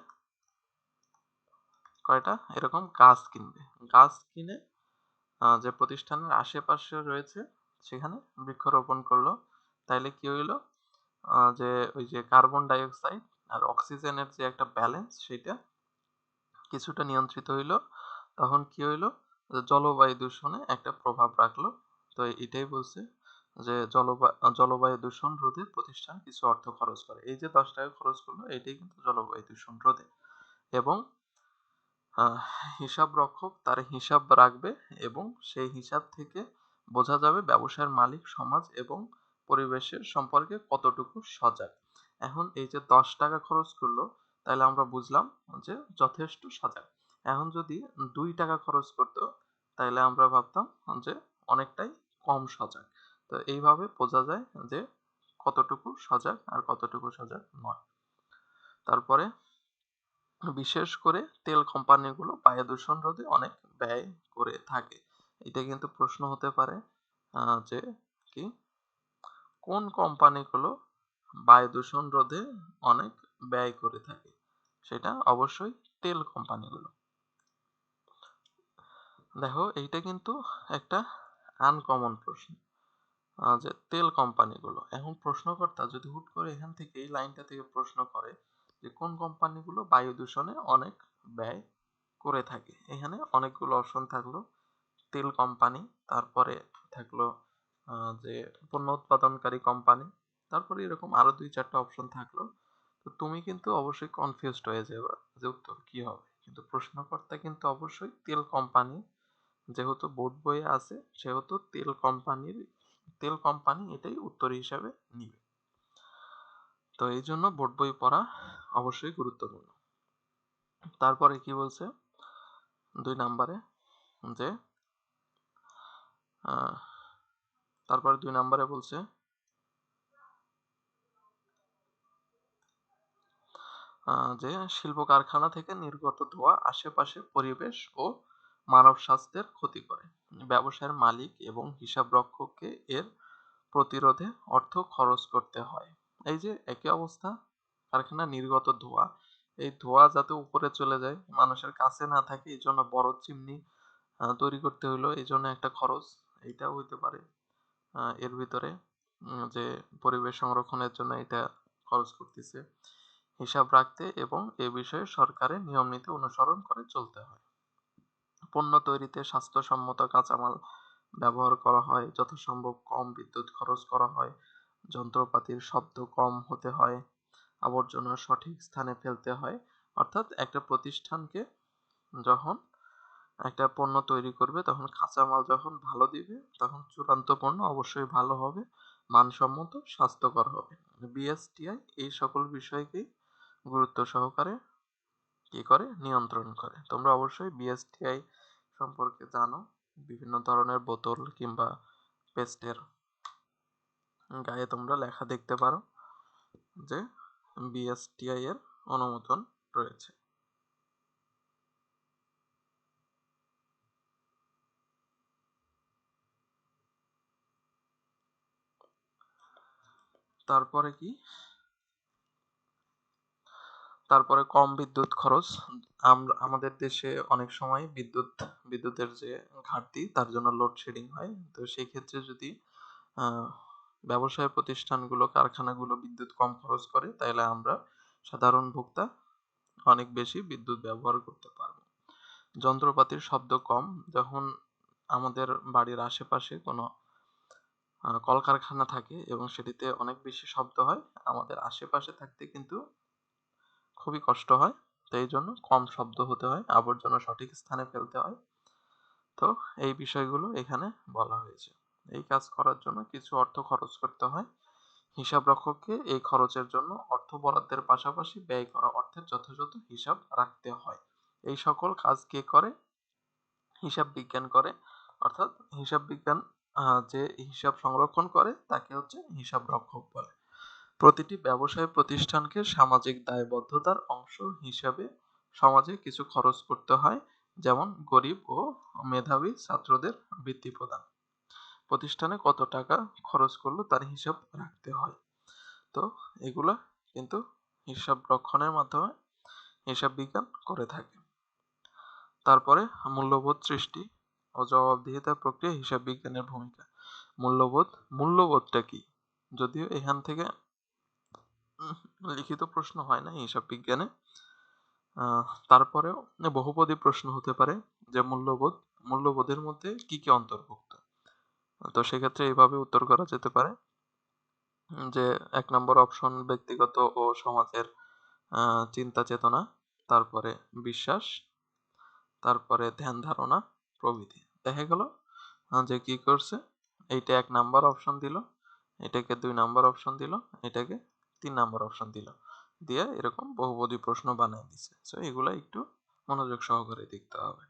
কয়টা এরকম গাছ কিনবে। গাছ কিনে যে প্রতিষ্ঠানের আশেপাশে রয়েছে সেখানে বৃক্ষরোপণ করলো। তাইলে কি হইলো? যে ওই যে কার্বন ডাই অক্সাইড আর অক্সিজেনের যে একটা ব্যালেন্স, সেটা কিছুটা নিয়ন্ত্রিত হইলো। তখন কি হইলো? যে জলবায়ু দূষণে একটা প্রভাব রাখলো। তো এটাই বলছে যে জলবায়ু দূষণ রোধে প্রতিষ্ঠান কিছু অর্থ খরচ করে। এই যে 10 টাকা খরচ করলো, এটাই কিন্তু জলবায়ু দূষণ রোধে। এবং আহ, হিসাব রক্ষক তার হিসাব রাখবে এবং সেই হিসাব থেকে বোঝা যাবে ব্যবসার মালিক সমাজ এবং পরিবেশের সম্পর্কে কতটুকু সজাগ। এখন এই যে 10 টাকা খরচ করলো, তাহলে আমরা বুঝলাম যে যথেষ্ট সজাগ। এখন যদি 2 টাকা খরচ করতো, তাহলে আমরা ভাবতাম যে অনেকটাই কম সজাগ। তো এইভাবে বোঝা যায় যে কতটুকু সজাগ আর কতটুকু সজাগ নয়। তারপরে বিশেষ করে তেল কোম্পানিগুলো বায়ু দূষণ রোধে অনেক ব্যয় করে থাকে। এটা কিন্তু প্রশ্ন হতে পারে যে কি কোন কোম্পানিগুলো বায়ু দূষণ রোধে অনেক ব্যয় করে থাকে? সেটা অবশ্যই তেল কোম্পানিগুলো। দেখো, এইটা কিন্তু একটা আনকমন প্রশ্ন, যে তেল কোম্পানিগুলো। এখন প্রশ্নকর্তা যদি হুট করে এখান থেকে এই লাইনটা থেকে প্রশ্ন করে যে কোন কোম্পানিগুলো বায়ু দূষণে অনেক ব্যয় করে থাকে, এখানে অনেকগুলো অপশন থাকলো। তেল কোম্পানি, তারপরে থাকলো যে পণ্য উৎপাদনকারী কোম্পানি, তারপরে এরকম আরো 2-4টা অপশন থাকলো। তো তুমি কিন্তু অবশ্যই কনফিউজড হয়ে যাবে যে উত্তর কি হবে। কিন্তু প্রশ্নকর্তা কিন্তু অবশ্যই তেল কোম্পানি, যেহেতু বোর্ড বইয়ে আছে সেহেতু তেল কোম্পানি এটাই উত্তর হিসাবে নিবে। তো এই জন্য বোর্ড বই পড়া অবশ্যই গুরুত্বপূর্ণ। তারপরে কি বলছে 2 নম্বরে? যে তারপরে 2 নম্বরে বলছে যে শিল্প কারখানা থেকে নির্গত ধোঁয়া আশেপাশে পরিবেশ ও মানব স্বাস্থ্যের ক্ষতি করে। ব্যবসায়ের মালিক এবং হিসাব রক্ষককে এর প্রতিরোধে অর্থ খরচ করতে হয়। এই যে একই অবস্থা, কারখানা নির্গত ধোঁয়া, এই ধোঁয়া যাতে উপরে চলে যায়, মানুষের কাছে না থাকে, এই জন্য বড় চিমনি তৈরি করতে হইলো, এই জন্য একটা খরচ। এইটাও হইতে পারে এর ভিতরে, যে পরিবেশ সংরক্ষণের জন্য এটা খরচ করতেছে। হিসাব রাখতে এবং এ বিষয়ে সরকারের নিয়ম নীতি অনুসরণ করে চলতে হয়। পণ্য তৈরিতে স্বাস্থ্যসম্মত কাঁচামাল ব্যবহার করা হয়, যথাসম্ভব কম বিদ্যুৎ খরচ করা হয়, যন্ত্রপাতির শব্দ কম হতে হয়, আবর্জনা সঠিক স্থানে ফেলতে হয়। অর্থাৎ একটা প্রতিষ্ঠানকে যখন একটা পণ্য তৈরি করবে, তখন কাঁচামাল যখন ভালো দিবে, তখন চূড়ান্ত পণ্য অবশ্যই ভালো হবে, মানসম্মত, স্বাস্থ্যকর হবে। বিএসটিআই এই সকল বিষয়কেই গুরুত্ব সহকারে কি করে? নিয়ন্ত্রণ করে। তোমরা অবশ্যই বিএসটিআই সম্পর্কে জানো। বিভিন্ন ধরনের বোতল কিংবা পেস্টের গায়ে তোমরা লেখা দেখতে পারো যে বিএসটিআই এর অনুমোদন রয়েছে। তারপরে কি? তারপরে কম বিদ্যুৎ খরচ। আমরা আমাদের দেশে অনেক সময় বিদ্যুতের যে ঘাটতি, তার জন্য লোডশেডিং হয়। তো সেই ক্ষেত্রে যদি আহ, ব্যবসায় প্রতিষ্ঠানগুলো, কারখানাগুলো বিদ্যুৎ কম খরচ করে, তাহলে আমরা সাধারণ ভোক্তা অনেক বেশি বিদ্যুৎ ব্যবহার করতে পারবো। যন্ত্রপাতির শব্দ কম, যখন আমাদের বাড়ির আশেপাশে কোনো কলকারখানা থাকে এবং সেটিতে অনেক বেশি শব্দ হয়, আমাদের আশেপাশে থাকতে কিন্তু খুবই কষ্ট হয়। তো এই জন্য কম শব্দ হতে হয়, আবর্জনা সঠিক স্থানে ফেলতে হয়। তো এই বিষয়গুলো এখানে বলা হয়েছে। এই কাজ করার জন্য কিছু অর্থ খরচ করতে হয়। হিসাবরক্ষককে এই খরচের জন্য অর্থ বরাদ্দের পাশাপাশি ব্যয় করা অর্থের যথাযথ হিসাব রাখতে হয়। এই সকল কাজ কে করে? হিসাব বিজ্ঞান করে। অর্থাৎ হিসাব বিজ্ঞান যে হিসাব সংরক্ষণ করে তাকে হচ্ছে হিসাব রক্ষক বলে। প্রতিটি ব্যবসায় প্রতিষ্ঠানকে সামাজিক দায়বদ্ধতার অংশ হিসাবে সমাজে কিছু খরচ করতে হয়, যেমন গরিব ও মেধাবী ছাত্রদের বৃত্তি প্রদান। প্রতিষ্ঠানে কত টাকা খরচ করলো তার হিসাব রাখতে হয়। তো এগুলা কিন্তু হিসাব রক্ষণের মাধ্যমে হিসাব বিজ্ঞান করে থাকে। তারপরে মূল্যবোধ সৃষ্টি ও জবাবদিহিতার প্রক্রিয়া হিসাব বিজ্ঞানের ভূমিকা। মূল্যবোধটা কি? যদিও এখান থেকে লিখিত প্রশ্ন হয় না হিসাব বিজ্ঞানে, তারপরেও বহুপদী প্রশ্ন হতে পারে যে মূল্যবোধের মধ্যে কি কি অন্তর্ভুক্ত। তো সেক্ষেত্রে এইভাবে উত্তর করা যেতে পারে যে 1 নম্বর অপশন ব্যক্তিগত ও সমাজের চিন্তা চেতনা, তারপরে বিশ্বাস, তারপরে ধ্যান ধারণা প্রভৃতি। দেখা গেল যে কি করছে, এইটা 1 নাম্বার অপশন দিল, এটাকে 2 নাম্বার অপশন দিল, এটাকে 3 নাম্বার অপশন দিল, দিয়ে এরকম বহুপদী প্রশ্ন বানিয়ে দিছে। সো এগুলা একটু মনোযোগ সহকারে দেখতে হবে।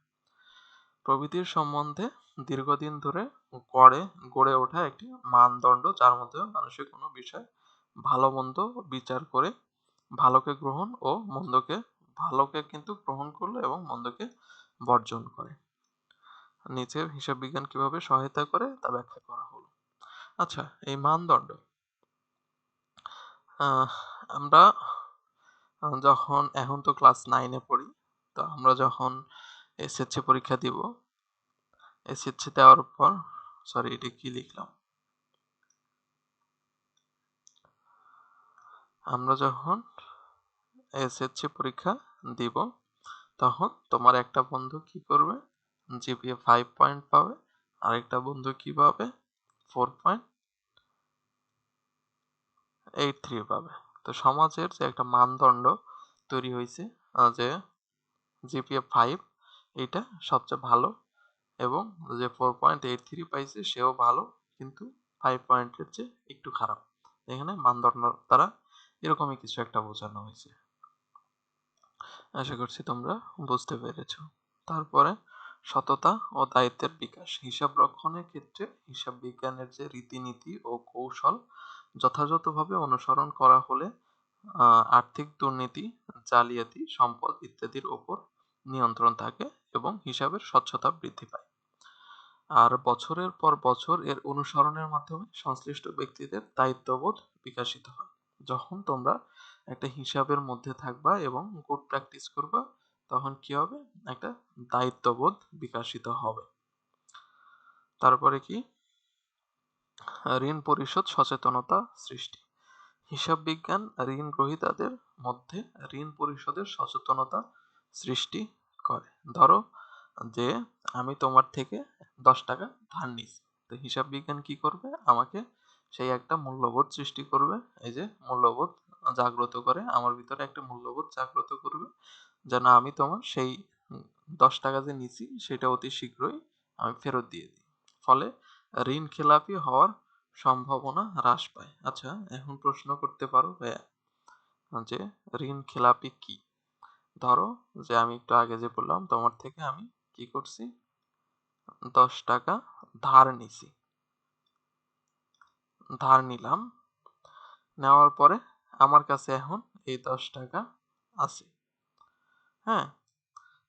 প্রভৃতির সম্বন্ধে দীর্ঘদিন ধরে গড়ে ওঠা একটি মানদণ্ড, যার মধ্যে মানুষের কোনো বিষয় ভালো মন্দ বিচার করে ভালোকে কিন্তু গ্রহণ করলো এবং মন্দকে বর্জন করে। নিচে হিসাব বিজ্ঞান কিভাবে সহায়তা করে তা ব্যাখ্যা করা হলো। আচ্ছা, এই মানদণ্ড আমরা যখন এখন তো ক্লাস 9-এ পড়ি, তো আমরা যখন এসএসসি পরীক্ষা দিব, এসএসসি দেওয়ার পর এটা কি লিখলাম, আমরা যখন এসএসসি পরীক্ষা দিব তখন তোমার একটা বন্ধু কি করবে, জিপিএ 5 পয়েন্ট পাবে, আরেকটা বন্ধু কি পাবে, 4.83 পাবে। তো সমাজের যে একটা মানদণ্ড তৈরি হয়েছে যে জিপিএ 5 এটা সবচেয়ে ভালো, এবং যে 4.83 পাইছে সেও ভালো, কিন্তু 5 পয়েন্টের চেয়ে একটু খারাপ। এখানে মানদণ্ড দ্বারা এরকমই কিছু একটা বোঝানো হয়েছে। আশা করছি তোমরা বুঝতে পেরেছো। তারপরে সততা ও দায়িত্বের বিকাশ। হিসাব রক্ষণের ক্ষেত্রে হিসাব বিজ্ঞানের যে রীতিনীতি ও কৌশল যথাযথভাবে অনুসরণ করা হলে আর্থিক দুর্নীতি, জালিয়াতি, সম্পদ ইত্যাদির ওপর নিয়ন্ত্রণ থাকে এবং হিসাবের স্বচ্ছতা বৃদ্ধি পায়। আর বছরের পর বছর এর অনুসরণের মাধ্যমে সংশ্লিষ্ট ব্যক্তিদের দায়িত্ববোধ বিকশিত হয়। যখন তোমরা একটা হিসাবের মধ্যে থাকবা এবং গুড প্র্যাকটিস করবা, তখন কি হবে, একটা দায়িত্ববোধ বিকশিত হবে। তারপরে কি, ঋণ পরিশোধ সচেতনতা সৃষ্টি। হিসাব বিজ্ঞান ঋণ গ্রহীতাদের মধ্যে ঋণ পরিশোধের সচেতনতা সৃষ্টি করে। ধরো যে আমি তোমার থেকে 10 টাকা ধার নিছি, তো হিসাব বিজ্ঞান কি করবে, আমাকে সেই একটা মূল্যবোধ সৃষ্টি করবে। এই যে মূল্যবোধ জাগ্রত করে, আমার ভিতরে একটা মূল্যবোধ জাগ্রত করবে যেন আমি তোমার সেই 10 টাকা যে নিছি সেটা অতি শীঘ্রই আমি ফেরত দিয়ে দিই। ফলে ঋণ খেলাপি হওয়ার সম্ভাবনা হ্রাস পায়। আচ্ছা, এখন প্রশ্ন করতে পারো যে ঋণ খেলাপি কি? ধরো যে আমি একটু আগে যে বললাম তোমার থেকে আমি কি করছি, 10 টাকা ধার নিলাম, নেওয়ার পরে আমার কাছে এখন এই 10 টাকা আছে। হ্যাঁ,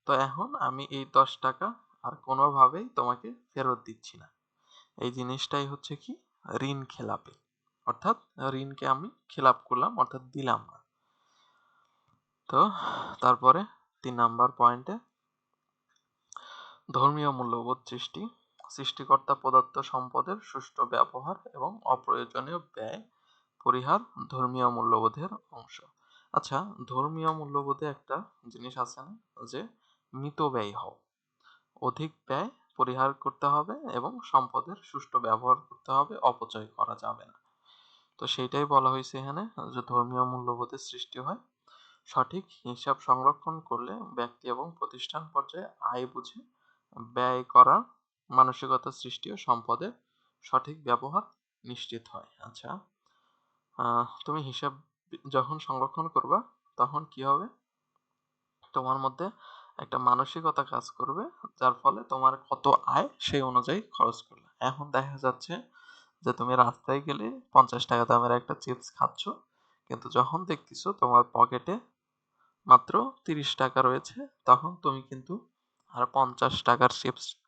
তো এখন আমি এই 10 টাকা আর কোনোভাবেই তোমাকে ফেরত দিচ্ছি না। এই জিনিসটাই হচ্ছে কি, ঋণ খেলাপি। অর্থাৎ ঋণকে আমি খেলাপ করলাম, অর্থাৎ দিলাম না। তো তারপরে 3 নাম্বার পয়েন্টে ধর্মীয় মূল্যবোধ সৃষ্টিকর্তা প্রদত্ত সম্পদের সুষ্ঠু ব্যবহার এবং অপ্রয়োজনীয় ব্যয় পরিহার ধর্মীয় মূল্যবোধের অংশ। আচ্ছা, ধর্মীয় মূল্যবোধে একটা জিনিস আছে না, যে মিতব্যয়ী হও, অধিক ব্যয় পরিহার করতে হবে এবং সম্পদের সুষ্ঠু ব্যবহার করতে হবে, অপচয় করা যাবে না। তো সেইটাই বলা হয়েছে এখানে, যে ধর্মীয় মূল্যবোধের সৃষ্টি হয় সঠিক হিসাব সংরক্ষণ করলে ব্যক্তি এবং প্রতিষ্ঠান পর্যায়ে আয় বুঝে ব্যয় করা মানসিকতা সৃষ্টি ও সম্পদের সঠিক ব্যবহার নিশ্চিত হয়। আচ্ছা, তুমি হিসাব যখন সংরক্ষণ করবা তখন কি হবে, তোমার মধ্যে একটা মানসিকতা কাজ করবে, যার ফলে তোমার কত আয় সেই অনুযায়ী খরচ করবে। এখন দেখা যাচ্ছে যে তুমি রাস্তায় গেলে 50 টাকা দামের একটা চিপস খাচ্ছ, কিন্তু যখন দেখতেছো তোমার পকেটে মাত্র 30 টাকা রয়েছে, তখন তুমি কিন্তু আর 50 টাকার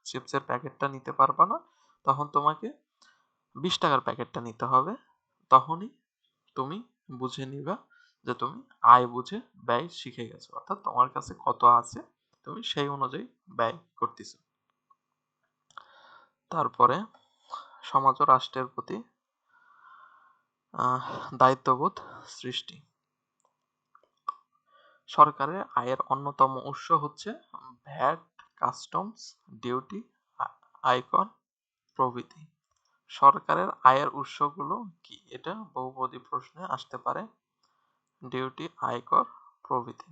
চিপসের প্যাকেটটা নিতে পারবা না, তখন তোমাকে 20 টাকার প্যাকেটটা নিতে হবে। তখনই তুমি বুঝে নিবা যে তুমি আয় বুঝে ব্যয় শিখে গেছো, অর্থাৎ তোমার কাছে কত আছে তুমি সেই অনুযায়ী ব্যয় করতেছো। তারপরে সমাজ ও রাষ্ট্রের প্রতি দায়িত্ববোধ সৃষ্টি। সরকারের আয়ের অন্যতম উৎস হচ্ছে ভ্যাট, কাস্টমস ডিউটি, আয়কর প্রভৃতি। সরকারের আয়ের উৎসগুলো কি, এটা বহুপদী প্রশ্নে আসতে পারে। ডিউটি, আয়কর প্রভৃতি।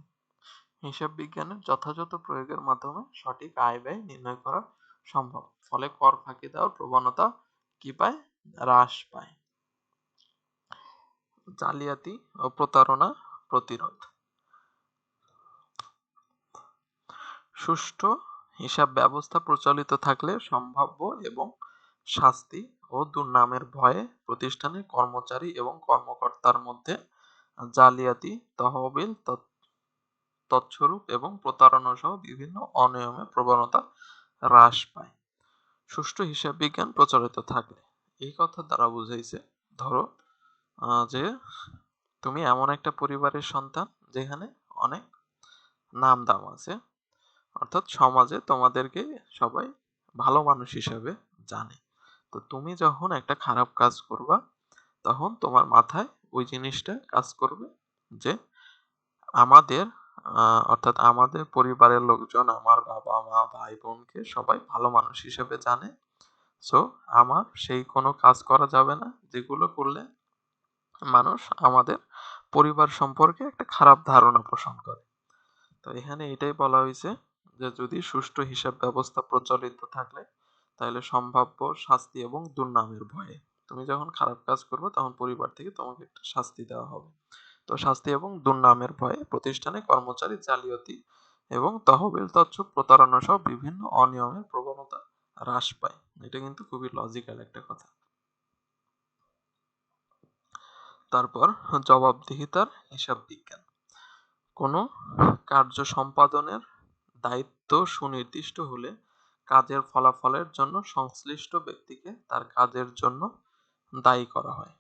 হিসাব বিজ্ঞানের যথাযথ প্রয়োগের মাধ্যমে সঠিক আয় ব্যয় নির্ণয় করা সম্ভব, ফলে কর ফাঁকি দেওয়ার প্রবণতা কি পায়, হ্রাস পায়। জালিয়াতি ও প্রতারণা প্রতিরোধ। সুষ্ঠু হিসাব ব্যবস্থা প্রচলিত থাকলে সম্ভাব্য এবং শাস্তি ও দুর্নামের ভয়ে প্রতিষ্ঠানের কর্মচারী এবং কর্মকর্তার মধ্যে জালিয়াতি, তহবিল, তৎস্বরূপ এবং প্রতারণা সহ বিভিন্ন অনিয়মের প্রবণতা হ্রাস পায়। সুষ্ঠু হিসাব বিজ্ঞান প্রচলিত থাকলে এই কথা দ্বারা বুঝাইছে, ধরো যে তুমি এমন একটা পরিবারের সন্তান যেখানে অনেক নাম দাম আছে, অর্থাৎ সমাজে তোমাদেরকে সবাই ভালো মানুষ হিসেবে জানে। তো তুমি যখন একটা খারাপ কাজ করবা, তখন তোমার মাথায় ওই জিনিসটা কাজ করবে যে আমাদের অর্থাৎ আমাদের পরিবারের লোকজন, আমার বাবা মা ভাই বোনকে সবাই ভালো মানুষ হিসেবে জানে। সো আমার সেই কোনো কাজ করা যাবে না যেগুলো করলে মানুষ আমাদের পরিবার সম্পর্কে একটা খারাপ ধারণা পোষণ করে। তো এখানে এটাই বলা হয়েছে যে যদি সুষ্ঠু হিসাব ব্যবস্থা প্রচলিত থাকলে তাহলে সম্ভাব্য শাস্তি এবং দুর্নামের ভয়ে, তুমি যখন খারাপ কাজ করবে তখন পরিবার থেকে তোমাকে একটা শাস্তি দেওয়া হবে। তো শাস্তি এবং দুর্নামের ভয়ে প্রতিষ্ঠানে কর্মচারী জালিয়াতি এবং তহবিল তথ্য প্রতারণা সহ বিভিন্ন অনিয়মের প্রবণতা হ্রাস পায়। এটা কিন্তু খুবই লজিক্যাল একটা কথা। তারপর জবাবদিহিতার হিসাব বিজ্ঞান। কোনো কার্য সম্পাদনের দায়িত্ব সুনির্দিষ্ট হলে কাজের ফলাফলের জন্য সংশ্লিষ্ট ব্যক্তিকে তার কাজের জন্য দায়ী করা হয়।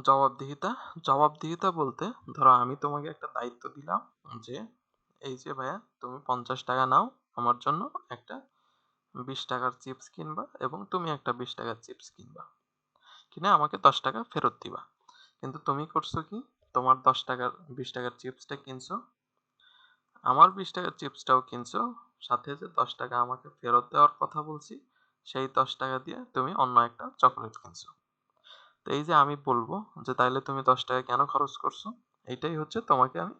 জবাবদিহিতা, জবাবদিহিতা বলতে ধরো আমি তোমাকে একটা দায়িত্ব দিলাম যে এই যে ভাইয়া তুমি 50 টাকা নাও, আমার জন্য একটা 20 টাকার চিপস কিনবা এবং তুমি একটা 20 টাকার চিপস কিনবা, কিনে আমাকে 10 টাকা ফেরত দিবা। কিন্তু তুমি করছো কি, তোমার 10 টাকার 20 টাকার চিপসটা কিনছো, আমার 20 টাকার চিপসটাও কিনছো, সাথে যে 10 টাকা আমাকে ফেরত দেওয়ার কথা বলছি সেই 10 টাকা দিয়ে তুমি অন্য একটা চকলেট কিনছো। তো এই যে আমি বলবো যে তাইলে তুমি 10 টাকা কেন খরচ করছো, এইটাই হচ্ছে তোমাকে আমি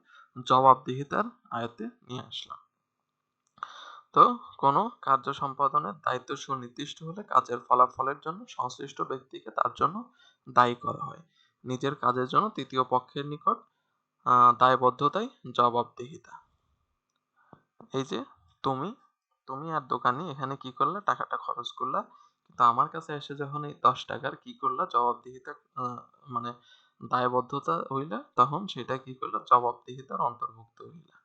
জবাবদিহিতার আয়তে নিয়ে আসলাম। তো কোনো কার্য সম্পাদনের দায়িত্ব সুনির্দিষ্ট হলে কাজের ফলাফলের জন্য সংশ্লিষ্ট ব্যক্তিকে তার জন্য দায়ী করা হয়। নিজের কাজের জন্য তৃতীয় পক্ষের নিকট দায়বদ্ধতাই জবাবদিহিতা। এই যে তুমি তুমি আর দোকানি এখানে কি করলে, টাকাটা খরচ করলা, কিন্তু আমার কাছে এসে যখন এই 10 টাকার কি করলা জবাবদিহিতা মানে দায়বদ্ধতা হইলা, তখন সেটা কি করলা, জবাবদিহিতার অন্তর্ভুক্ত হইলা।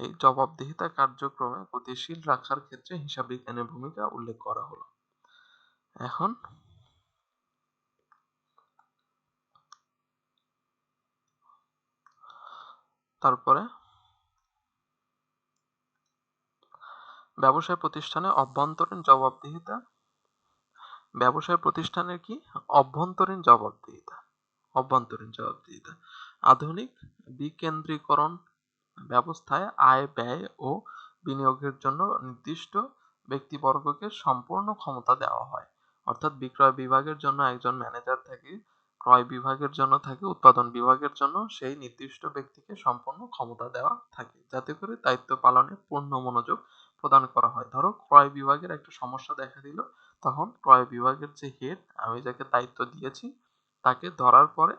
এই জবাবদিহিতা কার্যক্রমে গতিশীল রাখার ক্ষেত্রে হিসাব বিজ্ঞানের ভূমিকা উল্লেখ করা হলো। এখন তারপরে ব্যবসায় প্রতিষ্ঠানে অভ্যন্তরীণ জবাবদিহিতা। ব্যবসায় প্রতিষ্ঠানের কি, অভ্যন্তরীণ জবাবদিহিতা। অভ্যন্তরীণ জবাবদিহিতা আধুনিক বিকেন্দ্রীকরণ ব্যবস্থায় আয়, ব্যয় ও বিনিয়োগের জন্য নির্দিষ্ট ব্যক্তিবর্গকে সম্পূর্ণ ক্ষমতা দেওয়া হয়। অর্থাৎ বিক্রয় বিভাগের জন্য একজন ম্যানেজার থাকে, ক্রয় বিভাগের জন্য থাকে, উৎপাদন বিভাগের জন্য সেই নির্দিষ্ট ব্যক্তিকে সম্পূর্ণ ক্ষমতা দেওয়া থাকে, যাতে করে দায়িত্ব পালনে পূর্ণ মনোযোগ প্রদান করা হয়। ধরো ক্রয় বিভাগের একটা সমস্যা দেখা দিল, তখন ক্রয় বিভাগের যে হেড, আমি যাকে দায়িত্ব দিয়েছি, তাকে ধরার পরে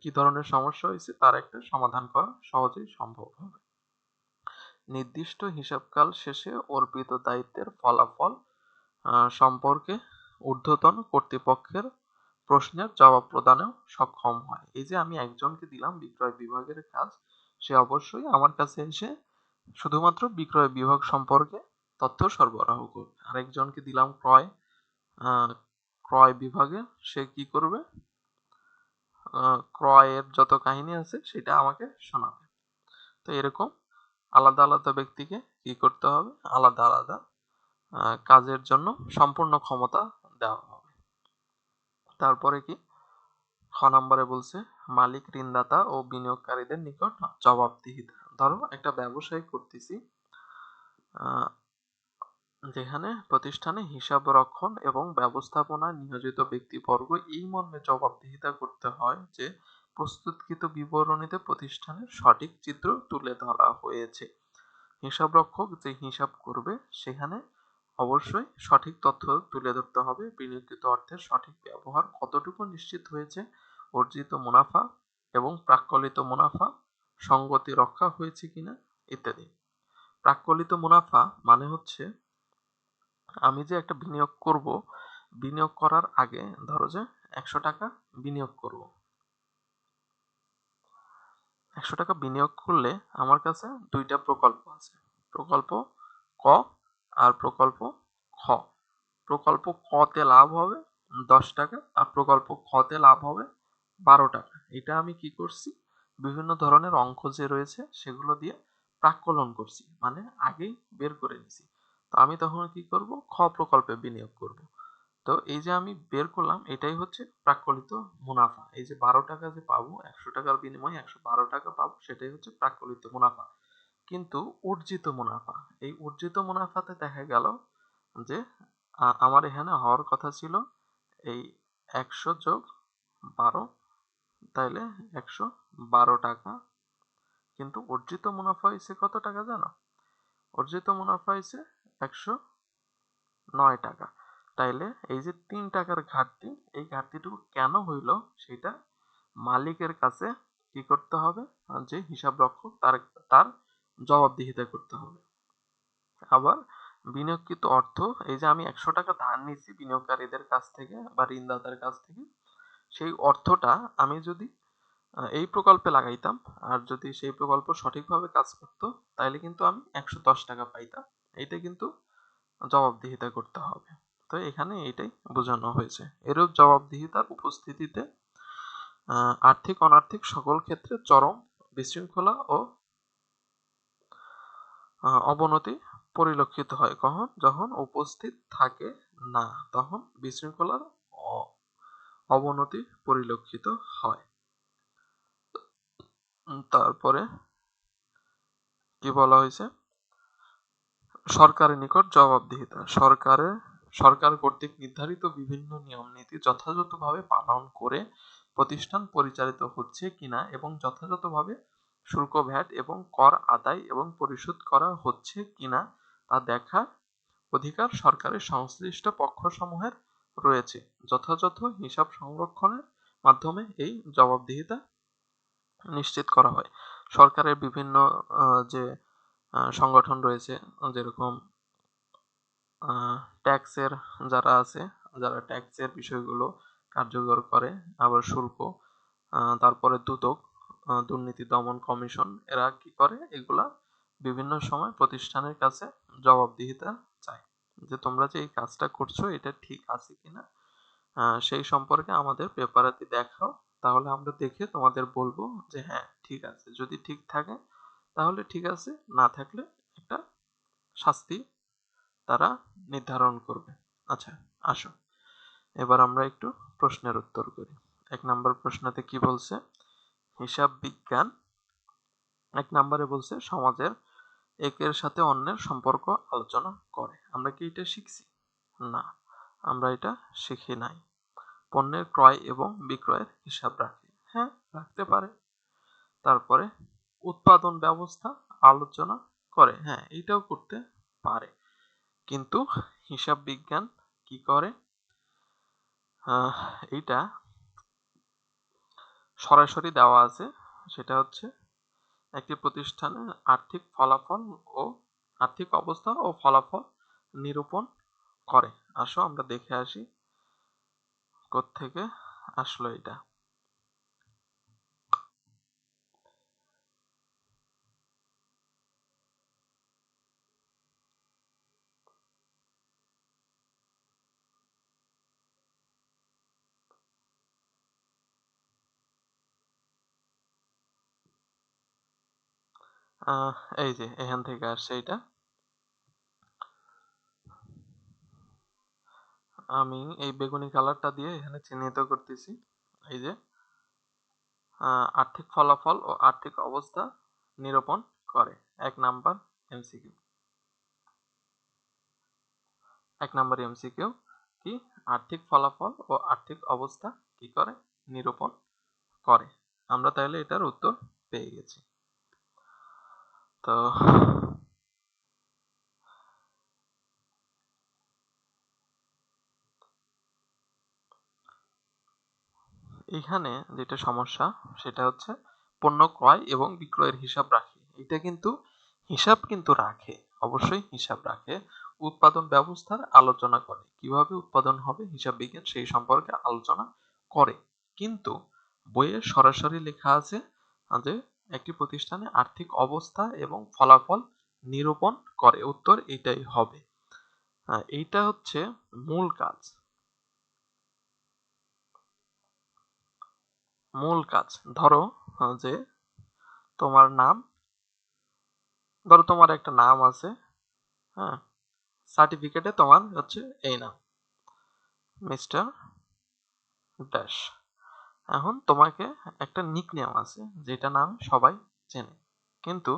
কি ধরনের সমস্যা হয়েছে তার একটা সমাধান করা সহজেই সম্ভব হবে। নির্দিষ্ট হিসাবকাল শেষে অর্পিত দায়িত্বের ফলাফল সম্পর্কে ঊর্ধ্বতন কর্তৃপক্ষের প্রশ্নের জবাব প্রদানেও সক্ষম হয়। এই যে আমি একজনকে দিলাম বিক্রয় বিভাগের কাজ, সে অবশ্যই আমার কাছে এসে শুধুমাত্র বিক্রয় বিভাগ সম্পর্কে তথ্য সরবরাহ করবে। আরেকজনকে দিলাম ক্রয় বিভাগে, সে কি করবে, ক্রয়ের যত কাহিনী আছে সেটা আমাকে শোনাবে। তো এরকম আলাদা আলাদা ব্যক্তিকে কি করতে হবে, আলাদা আলাদা কাজের জন্য সম্পূর্ণ ক্ষমতা দেওয়া হবে। তারপরে কি খ নম্বরে বলছে মালিক, ঋণদাতা ও বিনিয়োগকারীদের নিকট জবাবদিহিতা। ধরো একটা ব্যবসায় করতেছি, যেখানে প্রতিষ্ঠানে হিসাব রক্ষণ এবং ব্যবস্থাপনায় নিয়োজিত ব্যক্তিবর্গ এই মর্মে জবাবদিহিতা করতে হয় যে প্রস্তুতকৃত বিবরণীতে প্রতিষ্ঠানের সঠিক চিত্র তুলে ধরা হয়েছে। হিসাবরক্ষক যে হিসাব করবে সেখানে অবশ্যই সঠিক তথ্য তুলে ধরতে হবে। বিনিয়োগকৃত অর্থের সঠিক ব্যবহার কতটুকু নিশ্চিত হয়েছে, অর্জিত মুনাফা এবং প্রাক্কলিত মুনাফা সঙ্গতি রক্ষা হয়েছে কিনা ইত্যাদি। প্রাক্কলিত মুনাফা মানে হচ্ছে আমি যে একটা বিনিয়োগ করব, বিনিয়োগ করার আগে ধরো যে 100 টাকা বিনিয়োগ করব, 100 টাকা বিনিয়োগ করলে আমার কাছে দুইটা প্রকল্প আছে, প্রকল্প ক আর প্রকল্প খ। প্রকল্প ক তে লাভ হবে 10 টাকা আর প্রকল্প খ তে লাভ হবে 12 টাকা। এটা আমি কি করছি, বিভিন্ন ধরনের অঙ্ক যে রয়েছে সেগুলো দিয়ে প্রাক্কলন করছি, মানে আগেই বের করে নিছি। তো আমি তখন কি করব, খ প্রকল্পে বিনিয়োগ করব। তো এই যে আমি বের করলাম, এটাই হচ্ছে প্রাক্কলিত মুনাফা। এই যে 12 টাকা যে পাবো, 100 টাকার বিনিময়ে 112 টাকা পাবো, সেটাই হচ্ছে প্রাক্কলিত মুনাফা। কিন্তু অর্জিত মুনাফা, এই অর্জিত মুনাফাতে দেখা গেল যে আমার এখানে হওয়ার কথা ছিল এই 100 যোগ 12, তাইলে 112 টাকা, কিন্তু অর্জিত মুনাফা হয়েছে কত টাকা জানো? অর্জিত মুনাফা হয়েছে 109 টাকা। তাইলে এই যে 3 টাকার ঘাটতি, এই ঘাটতিটুকু কেন হইল সেটা মালিকের কাছে কি করতে হবে, যে হিসাব রক্ষক তার তার জবাবদিহিতা করতে হবে। আবার বিনিয়োগকৃত অর্থ, এই যে আমি 100 টাকা ধার নিচ্ছি বিনিয়োগকারীদের কাছ থেকে বা ঋণদাতার কাছ থেকে, সেই অর্থটা আমি যদি এই প্রকল্পে লাগাইতাম আর যদি সেই প্রকল্প সঠিকভাবে কাজ করতো, তাহলে কিন্তু আমি 110 টাকা পাইতাম। এইটা কিন্তু জবাবদিহিতা করতে হবে। তো এখানে এটাই বোঝানো হয়েছে। এরূপ জবাবদিহিতার উপস্থিতিতে আর্থিক অনার্থিক সকল ক্ষেত্রে চরম বিশৃঙ্খলা ও অবনতি পরিলক্ষিত হয়। কখন? যখন উপস্থিত থাকে না, তখন বিশৃঙ্খলার অবনতি পরিলক্ষিত হয়। তারপরে কি বলা হয়েছে, সরকারের নিকট জবাবদিহিতা। সরকার কর্তৃক নির্ধারিত বিভিন্ন নিয়ম নীতি যথাযথভাবে পালন করে প্রতিষ্ঠান পরিচালিত হচ্ছে কিনা এবং যথাযথভাবে শুল্ক, ভ্যাট এবং কর আদায় এবং পরিশোধ করা হচ্ছে কিনা তা দেখার অধিকার সরকারের সংশ্লিষ্ট পক্ষসমূহের রয়েছে। যথাযথ হিসাব সংরক্ষণের মাধ্যমে এই জবাবদিহিতা নিশ্চিত করা হয়। সরকারের বিভিন্ন যে সংগঠন রয়েছে, যেরকম ট্যাক্সের যারা আছে, যারা ট্যাক্সের বিষয়গুলো কার্যকর করে, আবার শুল্ক, তারপরে দুদক, দুর্নীতি দমন কমিশন, এরা কি করে, এগুলা বিভিন্ন সময় প্রতিষ্ঠানের কাছে জবাবদিহিতা চায় যে তোমরা যে এই কাজটা করছো এটা ঠিক আছে কিনা, সেই সম্পর্কে আমাদের পেপারাতি দেখাও, তাহলে আমরা দেখে তোমাদের বলবো যে হ্যাঁ ঠিক আছে। যদি ঠিক থাকে তাহলে ঠিক আছে, না থাকলে একটা শাস্তি তারা নির্ধারণ করবে। আচ্ছা, আসো এবার আমরা একটু প্রশ্নের উত্তর করি। 1 নম্বর প্রশ্নতে কি বলছে, হিসাব বিজ্ঞান 1 নম্বরে বলছে সমাজের একের সাথে অন্যের সম্পর্ক আলোচনা করে। আমরা কি এটা শিখছি? না, আমরা এটা শিখি নাই। পণ্যের ক্রয় এবং বিক্রয়ের হিসাব রাখে। হ্যাঁ, রাখতে পারে। তারপরে উৎপাদন ব্যবস্থা আলোচনা করে। হ্যাঁ, এটাও করতে পারে। কিন্তু হিসাব বিজ্ঞান কি করে? এইটা সরাসরি দেওয়া আছে, সেটা হচ্ছে একটি প্রতিষ্ঠানের আর্থিক ফলাফল ও আর্থিক অবস্থা ও ফলাফল নিরূপণ করে। আসো আমরা দেখে আসি কোত্থেকে আসলো এটা। এই যে এখান থেকে আসছে এটা। আমি এই বেগুনি কালারটা দিয়ে এখানে চিহ্নিত করতেছি। এই যে আর্থিক ফলাফল ও আর্থিক অবস্থা নিরূপণ করে। 1 নাম্বার এমসিকিউ। 1 নাম্বার এমসিকিউ কি? আর্থিক ফলাফল ও আর্থিক অবস্থা কি করে? নিরূপণ করে। আমরা তাহলে এটার উত্তর পেয়ে গেছি। তো এখানে যেটা সমস্যা সেটা হচ্ছে পণ্য ক্রয় এবং বিক্রয়ের হিসাব রাখে। এটা কিন্তু হিসাব কিন্তু রাখে, অবশ্যই হিসাব রাখে। উৎপাদন ব্যবস্থার আলোচনা করে, কিভাবে উৎপাদন হবে হিসাব বিজ্ঞান সেই সম্পর্কে আলোচনা করে। কিন্তু বইয়ে সরাসরি লেখা আছে যে একটি প্রতিষ্ঠানে আর্থিক অবস্থা এবং ফলাফল নিরূপণ করে। উত্তর এটাই হবে। এইটা হচ্ছে মূল কাজ। মূল কাজ ধরো যে তোমার নাম, ধরো তোমার একটা নাম আছে, হ্যাঁ, সার্টিফিকেটে তোমার হচ্ছে এই নাম মিস্টার ড্যাশ। এখন তোমাকে একটা নিকনেম আছে যেটা নাম সবাই চেনে, কিন্তু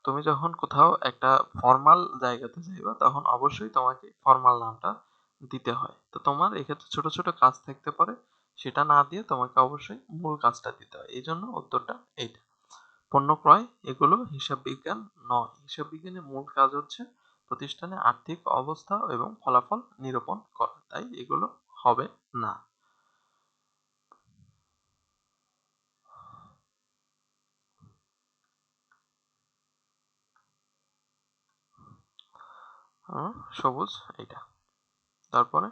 তুমি যখন কোথাও একটা ফর্মাল জায়গাতে যাইবা তখন অবশ্যই তোমাকে ফর্মাল নামটা দিতে হয়। তো তোমার এক্ষেত্রে ছোট ছোট কাজ থাকতে পারে, সেটা না দিয়ে তোমাকে অবশ্যই মূল কাজটা দিতে হয়। এই জন্য উত্তরটা এইটা। পণ্য ক্রয় এগুলো হিসাব বিজ্ঞান নয়। হিসাব বিজ্ঞানের মূল কাজ হচ্ছে প্রতিষ্ঠানে আর্থিক অবস্থা এবং ফলাফল নিরূপণ করা, তাই এগুলো হবে না। সবুজ এইটা। তারপরে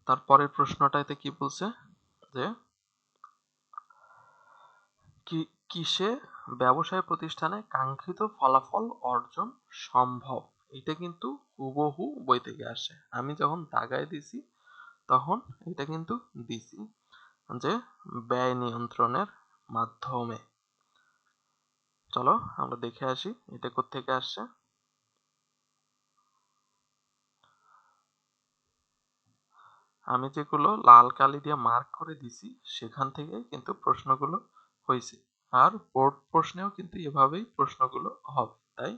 তারপরের প্রশ্নটাতে কি বলছে যে কিসে ব্যবসায় প্রতিষ্ঠানে কাঙ্ক্ষিত ফলাফল অর্জন সম্ভব? এটা কিন্তু হুবহু বই থেকে আসে। আমি যখন দাগায় দিছি তখন এটা কিন্তু দিছি যে ব্যয় নিয়ন্ত্রণের মাধ্যমে। চলো আমরা দেখে আসি এটা কোত্থেকে আসছে। আমি যেগুলো লাল কালি দিয়ে মার্ক করে দিছি সেখান থেকে কিন্তু প্রশ্নগুলো হয়েছে। আর বোর্ড প্রশ্নেও কিন্তু এভাবেই প্রশ্নগুলো হবে। তাই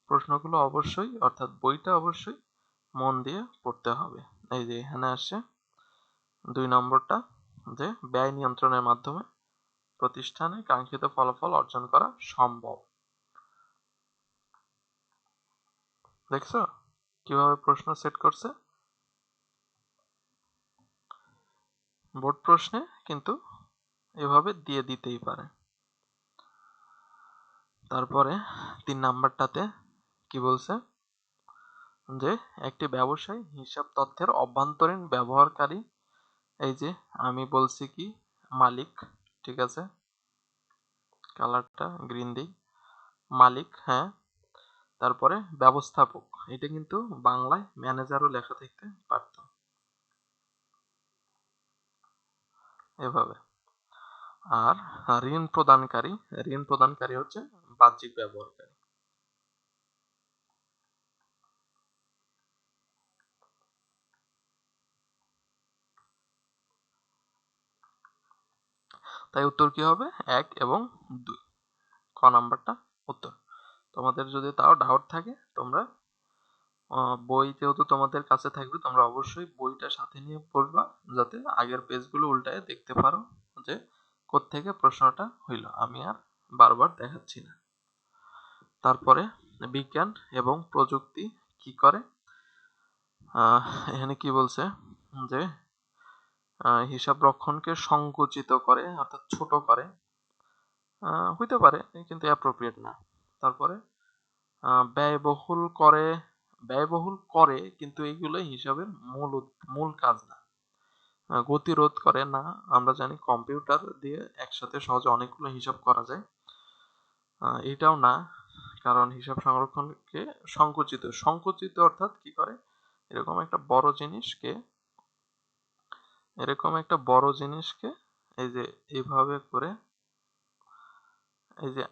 প্রশ্নগুলো অবশ্যই, অর্থাৎ বইটা অবশ্যই মন দিয়ে পড়তে হবে। এই যে এখানে আসছে 2 নম্বরটা, যে ব্যয় নিয়ন্ত্রণের মাধ্যমে প্রতিষ্ঠানে কাঙ্ক্ষিত ফলাফল অর্জন করা সম্ভব। দেখছো কিভাবে প্রশ্ন সেট করছে? বোর্ড প্রশ্নে কিন্তু এভাবে দিয়ে দিতেই পারে। তারপরে 3 নাম্বারটাতে কি বলছে যে একটি ব্যবসায় হিসাব তথ্যের অভ্যন্তরীণ ব্যবহারকারী। এই যে আমি বলছি কি মালিক, ঠিক আছে, কালারটা গ্রিন দিই, মালিক, হ্যাঁ। তারপরে ব্যবস্থাপক, এটা কিন্তু বাংলায় ম্যানেজারও লেখা থাকতে পারত এভাবে। আর ঋণ প্রদানকারী, ঋণ প্রদানকারী হচ্ছে বাহ্যিক ব্যবহারকারী। তাই উত্তর কি হবে 1 এবং 2, ক নাম্বারটা উত্তর। তোমাদের যদি তাও ডাউট থাকে তোমরা বই যেহেতু তোমাদের কাছে থাকবে তোমরা অবশ্যই বইটা সাথে নিয়ে পড়বা, যাতে আগের পেজগুলো উল্টায় দেখতে পারো যে কোত্থেকে প্রশ্নটা হইল। আমি আর বারবার দেখাচ্ছি না। তারপরে বিজ্ঞান এবং প্রযুক্তি কি করে, এখানে কি বলছে যে হিসাব রক্ষণকে সংকুচিত করে অর্থাৎ ছোট করে, হইতে পারে কিন্তু অ্যাপ্রোপ্রিয়েট না। তারপরে ব্যয়বহুল করে কিন্তু এইগুলো হিসাবের মূল কাজ না। গতিরোধ করে না, আমরা জানি কম্পিউটার দিয়ে একসাথে সহজে অনেকগুলো হিসাব করা যায়, এটাও না, কারণ হিসাব সংরক্ষণকে সংকুচিত অর্থাৎ কি করে, এরকম একটা বড় জিনিসকে এই যে এইভাবে করে, এই যে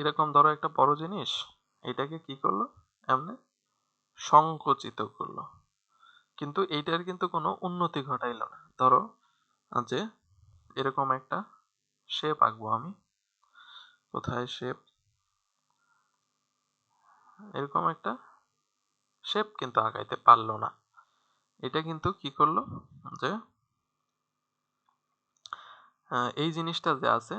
এরকম ধরো একটা বড় জিনিস, এটাকে কি করলো এমনি সংকুচিত করলো, কিন্তু এইটার কিন্তু কোনো উন্নতি ঘটাইলো না। ধরো যে এরকম একটা শেপ আঁকবো আমি, কোথায় শেপ, এরকম একটা শেপ কিন্তু আঁকাইতে পারলো না। এটা কিন্তু কি করলো যে এই জিনিসটা যে আছে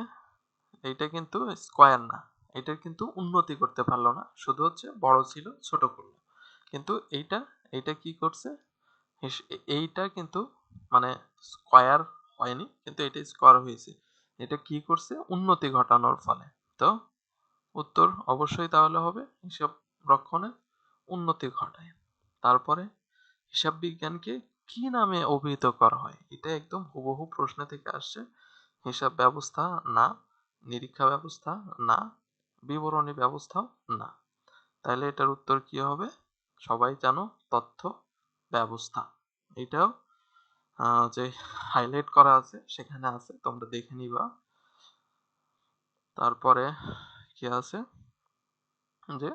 এইটা কিন্তু স্কোয়ার না, এটার কিন্তু উন্নতি করতে পারলো না, শুধু হচ্ছে বড় ছিল ছোট করলো। কিন্তু এইটা কি করছে, এইটা কিন্তু মানে স্কোয়ার হয়নি, কিন্তু এটা স্কোয়ার হয়েছে। এটা কি করছে, উন্নতি ঘটানোর ফলে। তো উত্তর অবশ্যই তাহলে হবে হিসাব রক্ষণে উন্নতি ঘটায়। তারপরে হিসাব বিজ্ঞানকে কি নামে অভিহিত করা হয়, এটা একদম হুবহু প্রশ্ন থেকে আসছে। হিসাব ব্যবস্থা না, নিরীক্ষা ব্যবস্থা না, বিবরণী ব্যবস্থা না। তাহলে এটার উত্তর কি হবে, সবাই জানো তথ্য ব্যবস্থা। এটাও যে হাইলাইট করা আছে সেখানে আছে, তোমরা দেখে নিবা। তারপরে কি আছে যে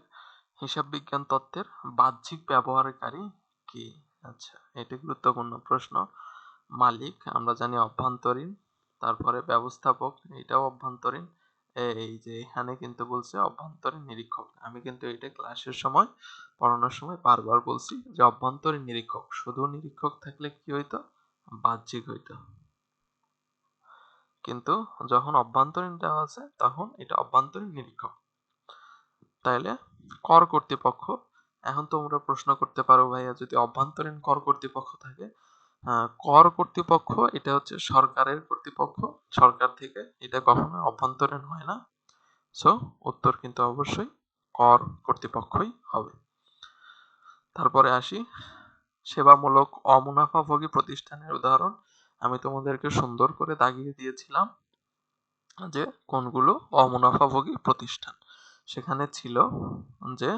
হিসাব বিজ্ঞান তত্ত্বের বাহ্যিক ব্যবহারকারী কি। আচ্ছা, এটি গুরুত্বপূর্ণ প্রশ্ন। মালিক আমরা জানি অভ্যন্তরীণ, তারপরে ব্যবস্থাপক এটাও অভ্যন্তরীণ, এই যে এখানে কিন্তু বলছে অভ্যন্তরীণ নিরীক্ষক। আমি কিন্তু এটা ক্লাসের সময় পড়ানোর সময় বারবার বলছি যে অভ্যন্তরীণ নিরীক্ষক, শুধু নিরীক্ষক থাকলে কি হইতো, বাহ্যিক হইতো, কিন্তু যখন অভ্যন্তরীণ দেওয়া আছে তখন এটা অভ্যন্তরীণ নিরীক্ষক। তাইলে কর কর্তৃপক্ষ, এখন তোমরা প্রশ্ন করতে পারো ভাইয়া যদি অভ্যন্তরীণ কর কর্তৃপক্ষ থাকে, কর কর্তৃপক্ষ এটা হচ্ছে সরকারের কর্তৃপক্ষ, সরকার থেকে, এটা কখনো অভ্যন্তরীণ হয় না। সো উত্তর কিন্তু অবশ্যই কর কর্তৃপক্ষই হবে। তারপরে আসি সেবামূলক অমুনাফাভোগী প্রতিষ্ঠানের উদাহরণ। আমি তোমাদেরকে সুন্দর করে দাগিয়ে দিয়েছিলাম যে কোনগুলো অমুনাফাভোগী প্রতিষ্ঠান। সেখানে ছিল যে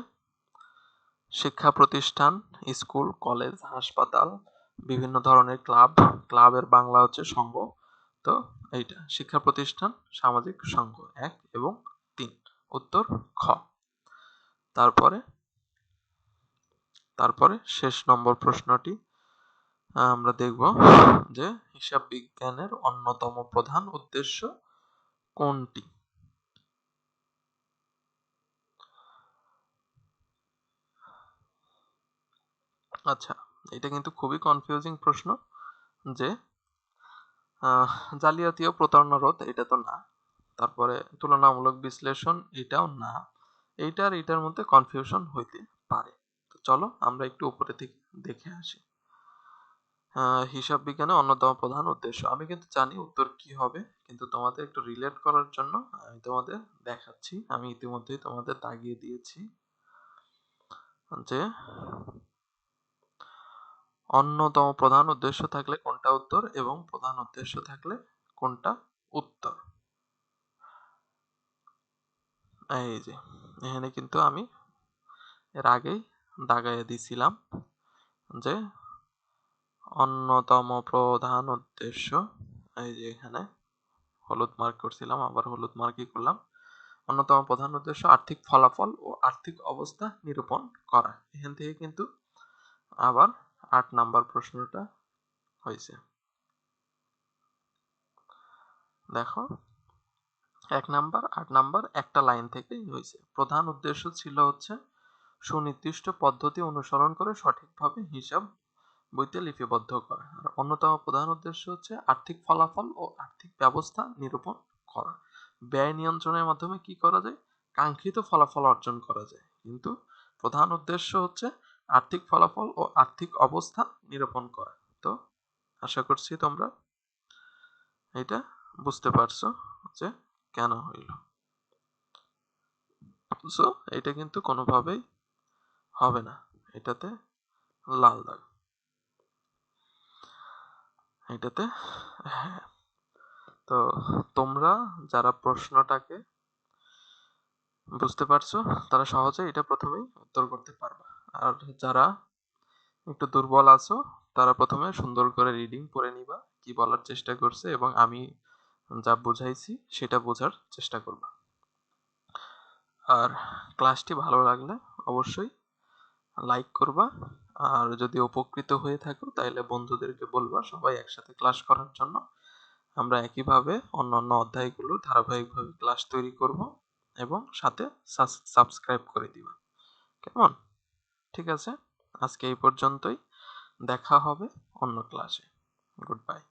শিক্ষা প্রতিষ্ঠান, স্কুল, কলেজ, হাসপাতাল, বিভিন্ন ধরনের ক্লাবের বাংলা হচ্ছে সংঘ। তো এইটা শিক্ষা প্রতিষ্ঠান, সামাজিক সংঘ 1 এবং 3, উত্তর খ। তারপরে শেষ নম্বর প্রশ্নটি আমরা দেখব যে হিসাব বিজ্ঞানের অন্যতম প্রধান উদ্দেশ্য কোনটি। আচ্ছা, এটা কিন্তু খুবই কনফিউজিং প্রশ্ন যে জালিয়াতি ও প্রতারণা রোধ, এটা তো না। তারপরে তুলনামূলক বিশ্লেষণ, এটাও না। এইটার মধ্যে কনফিউশন হইতে পারে। তো চলো আমরা একটু উপরে থেকে দেখে আসি। হিসাব বিজ্ঞানের অন্যতম প্রধান উদ্দেশ্য, আমি কিন্তু জানি উত্তর কি হবে, কিন্তু তোমাদের একটু রিলেট করার জন্য আমি তোমাদের দেখাচ্ছি। আমি ইতিমধ্যেই তোমাদের দাগিয়ে দিয়েছি যে অন্যতম প্রধান উদ্দেশ্য থাকলে কোনটা উত্তর এবং প্রধান উদ্দেশ্য থাকলে কোনটা উত্তর। এই যে এখানে কিন্তু আমি এর আগেই দাগাইয়া দিছিলাম যে অন্যতম প্রধান উদ্দেশ্য, এই যে এখানে হলুদ মার্ক করছিলাম, আবার হলুদ মার্কই করলাম। অন্যতম প্রধান উদ্দেশ্য আর্থিক ফলাফল ও আর্থিক অবস্থা নিরূপণ করা। এখান থেকে কিন্তু আবার 8 নাম্বার প্রশ্নটা হয়েছে। দেখো 1 নাম্বার 8 নাম্বার একটা লাইন থেকেই হয়েছে। প্রধান উদ্দেশ্য ছিল হচ্ছে সুনির্দিষ্ট পদ্ধতি অনুসরণ করে সঠিকভাবে হিসাব বইতে লিপিবদ্ধ করা। আর অন্যতম প্রধান উদ্দেশ্য হচ্ছে আর্থিক ফলাফল ও আর্থিক ব্যবস্থা নিরূপণ করা। ব্যয় নিয়ন্ত্রণের মাধ্যমে কি করা যায়? কাঙ্ক্ষিত ফলাফল অর্জন করা যায়। কিন্তু প্রধান উদ্দেশ্য হচ্ছে আর্থিক ফলাফল ও আর্থিক অবস্থা নিরূপণ করা। তো আশা করছি তোমরা এটা বুঝতে পারছো যে কেন হইল। সো এটা কিন্তু কোনোভাবেই হবে না, এটাতে লাল দাগ, এটাতে হ্যাঁ। তো তোমরা যারা প্রশ্নটাকে বুঝতে পারছো তারা সহজে এটা প্রথমেই উত্তর করতে পারবা। আর যারা একটু দুর্বল আছো তারা প্রথমে সুন্দর করে রিডিং পড়ে নিবা, কি বলার চেষ্টা করছে এবং আমি যা বুঝাইছি সেটা বোঝার চেষ্টা করবা। আর ক্লাসটি ভালো লাগলে অবশ্যই লাইক করবা। আর যদি উপকৃত হয়ে থাকো তাহলে বন্ধুদেরকে বলবা সবাই একসাথে ক্লাস করার জন্য। আমরা একইভাবে অন্যান্য অধ্যায়গুলো ধারাবাহিকভাবে ক্লাস তৈরি করব এবং সাথে সাবস্ক্রাইব করে দিবা। কেমন? ঠিক আছে, আজকে এই পর্যন্তই। দেখা হবে অন্য ক্লাসে। Good bye.